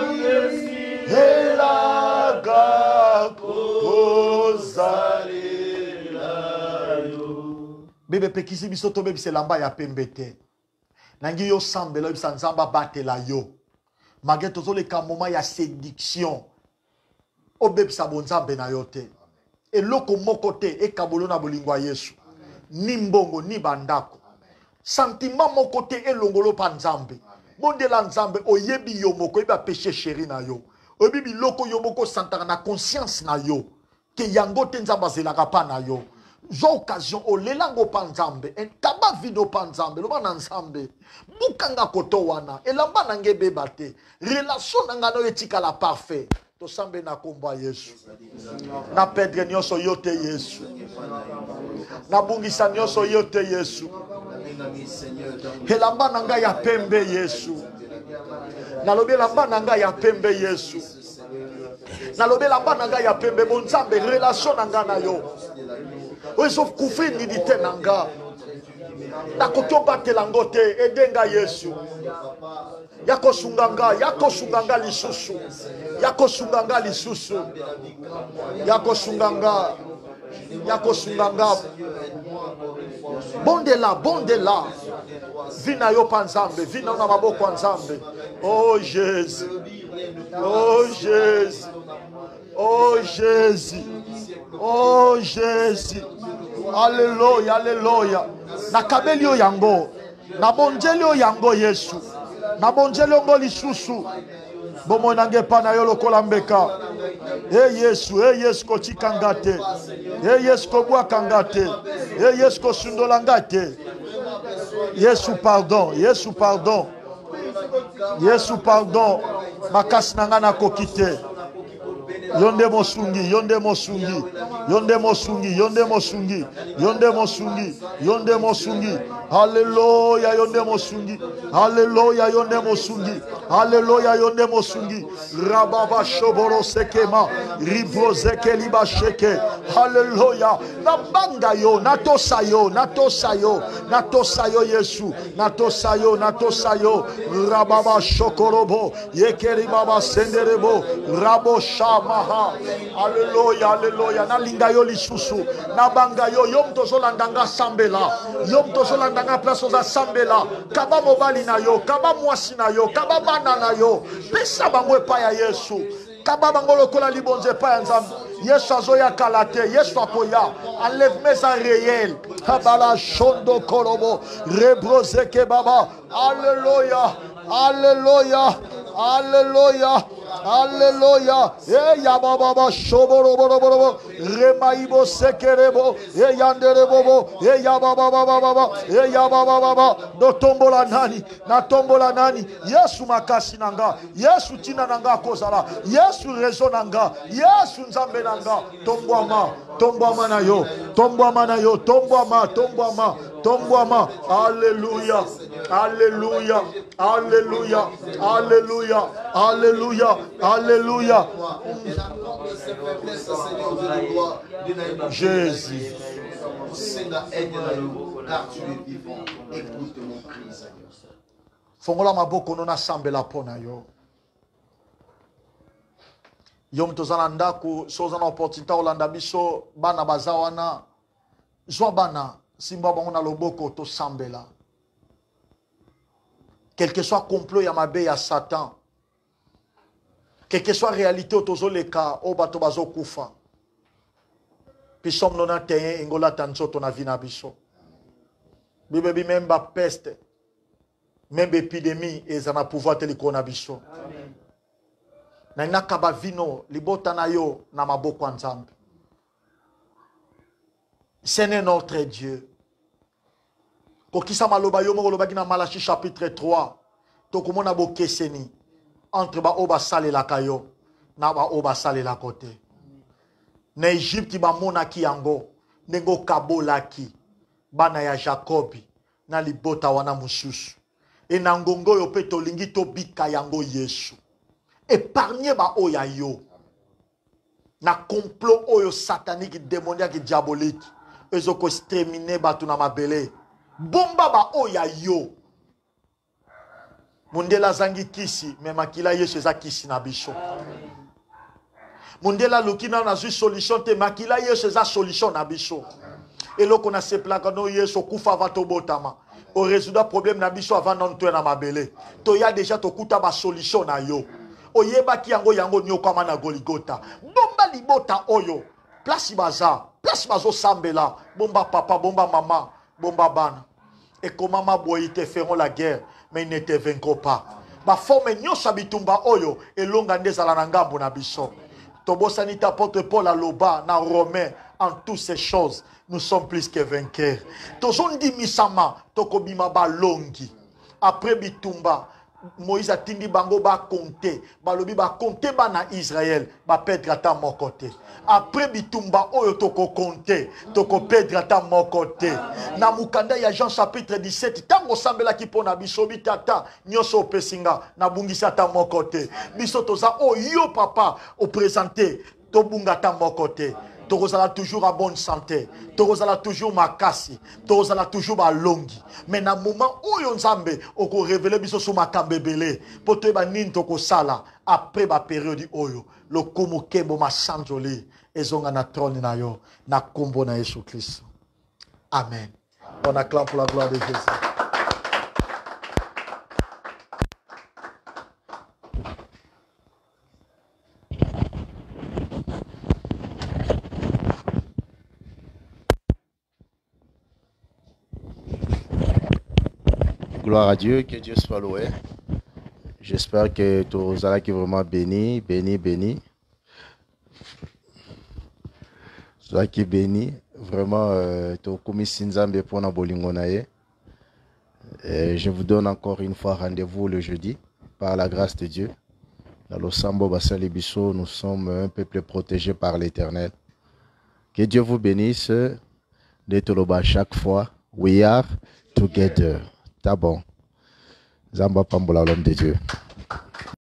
S5: Elaga kozalila yo Bebe pekisi bisoto bebe se lamba ya pembete Nangi yo sambela bisa nzamba batela yo Malgré tout le moment ya séduction Obebisa bonzambe na yote. Et loko mokote e kabolo na bolingwa Yesu. Ni mbongo ni bandako. Sentiment mokote e longolo pa nzambe. Bondela nzambe oyebi yo moko eba péché chéri na yo. Oyebi loko yo moko santaka na conscience na yo. Ke yango te nzamba zelaka pa na yo. zwa occasion olelango pa nzambe kaba video pa nzambe loba na nzambe bukanga koto wana elamba na nge beba te relation na nga no etikala parfait tosambe na kombo ya Yesu na pedre nyonso yo te Yesu na bungisa nyonso yo te Yesu elamba na nga ya pembe Yesu nalobi elamba na nga ya pembe Yesu nalobi elamba na nga ya pembe bon nzambe relation na nga na yo oyo kufri nidite na nga nakoki batela ngo te edenga Yesu yakosunga nga lisusu yakosunga nga lisusu yakosunga nga bondela vina yo pa nzambe vina na maboko ya nzambe oh Jésus oh Jésus oh Jésus oh Jésus alléluia alléluia nakabeli yo yango nabonjeli yo yango Yesu nabonjeli yo ngo lisusu bomo nange pana yo lokola mbeka Yesu kotika nga te Yesu kobwaka nga te Yesu kosundola nga te Yesu pardon Yesu pardon makasi na nga nakoki te yonde mosungi haleluya yonde mosungi rababa shoboro sekema ribrozeke libasheke haleluya nabanga yo natosa yo Yesu natosa yo rababa shokorobo yekeri baba senderebo rabo shama Alléluia, nalinga yo lisusu, nabanga yo yom tozolandanga sambela, yom tozolandanga place oza sambela, kaba mobali na yo, kaba mwasi na yo, kaba bana na yo, pesa bango epa ya Yesu, kaba bango lokola libonze epa ya Nzambe, Yesu azoya kalate, Yesu akoya, enlèvement ça réel, habala shondo korobo, rebrozeke baba, Alléluia, ya baba shoboro boro remaibo sekerebo yandere bobo ya baba do tombola nani Yesu makasi nanga Yesu tina nanga kozala Yesu rezo nanga Yesu nzambe nanga tombwama na yo tombwama alléluia Jésus fongola maboko nona sambela pona yo yom tozana ndako soza na opportunité olanda biso bana bazawana zwa bana simba bango na loboko to sambela quel que soit complot ya mabe ya Satan quel que soit réalité otozoleka o bato bazokufa pisom nona teye ingola tanzoto na vina biso bibebi memba peste même épidémie ezana pouvoir telikona biso amen na inakaba vino libota na yo na maboko ya Nzambe. Seigneur notre Dieu kokisa maloba yo moko lobaki na Malachi chapitre 3 tokomona bokeseni entre ba oba salelaka yo na ba oba salelaka te na Egypte bamonaki yango ndenge okabolaki bana ya Jacobi na libota wana mosusu e na ngongo yo pe tolingi tobika yango Yesu épargner ba oya yo na complot oyo satanique démoniaque diabolique ezoko exterminer batu na mabele bomba ba oya yo mundela zangi kisi me makila Yesu eza kisi na biso mundela lukina na zui solution te makila Yesu eza solution na biso eloko na seplaka no Yesu kufa vato botama o résoudre problème na biso avant non to na mabele to ya déjà to kuta ba solution na yo oyebaki yango nyokama na Goligota bomba libota oyo place bazo sambela bomba papa bomba mama bomba bana et comment ma boy te feront la guerre mais ils ne te vaincront pas ba forme nyonso bitumba oyo elonga ndezala na ngambo na biso tobosani ta porte Paul aloba na Romain en toutes ces choses, nous sommes plus que vainqueurs. Tozondi misama, tokobima balongi. Après bitumba, Moïse a tindi bango ba compter, balobi ba compter ba na Israël, ba perdre ata mon côté. Après bitumba oyo toko compter, toko perdre ata mon côté. Na mukanda ya Jean chapitre 17, tango sambela ki pona biso bitata, nyoso pesinga, na bungisa ata mon côté. Biso toza oyo papa, au présenter, to bunga ata mon côté. Torozala toujours en bonne santé. Torozala toujours makasi. Torozala toujours balongi. Mais dans le moment où on zambe, on peut révéler biso sur makambebele. Pour te ba nin toko sala après ba période oyo. Le komo kembo ma sanjoli. Ezonga na trône na yo. Na kombo na Jésus Christ. Amen. On acclame pour la gloire de Jésus.
S4: Gloire à Dieu, que Dieu soit loué. J'espère que tu seras vraiment béni, béni. Tu seras béni. Vraiment, tu as commis Sinzambe pour na bolingo na ye. Je vous donne encore une fois rendez-vous le jeudi, par la grâce de Dieu. Dans le Sambo Basali Bisso, nous sommes un peuple protégé par l'Éternel. Que Dieu vous bénisse. De Toloba chaque fois. We are together. Tá bom. Zamba Pambola, l'homme de Dieu.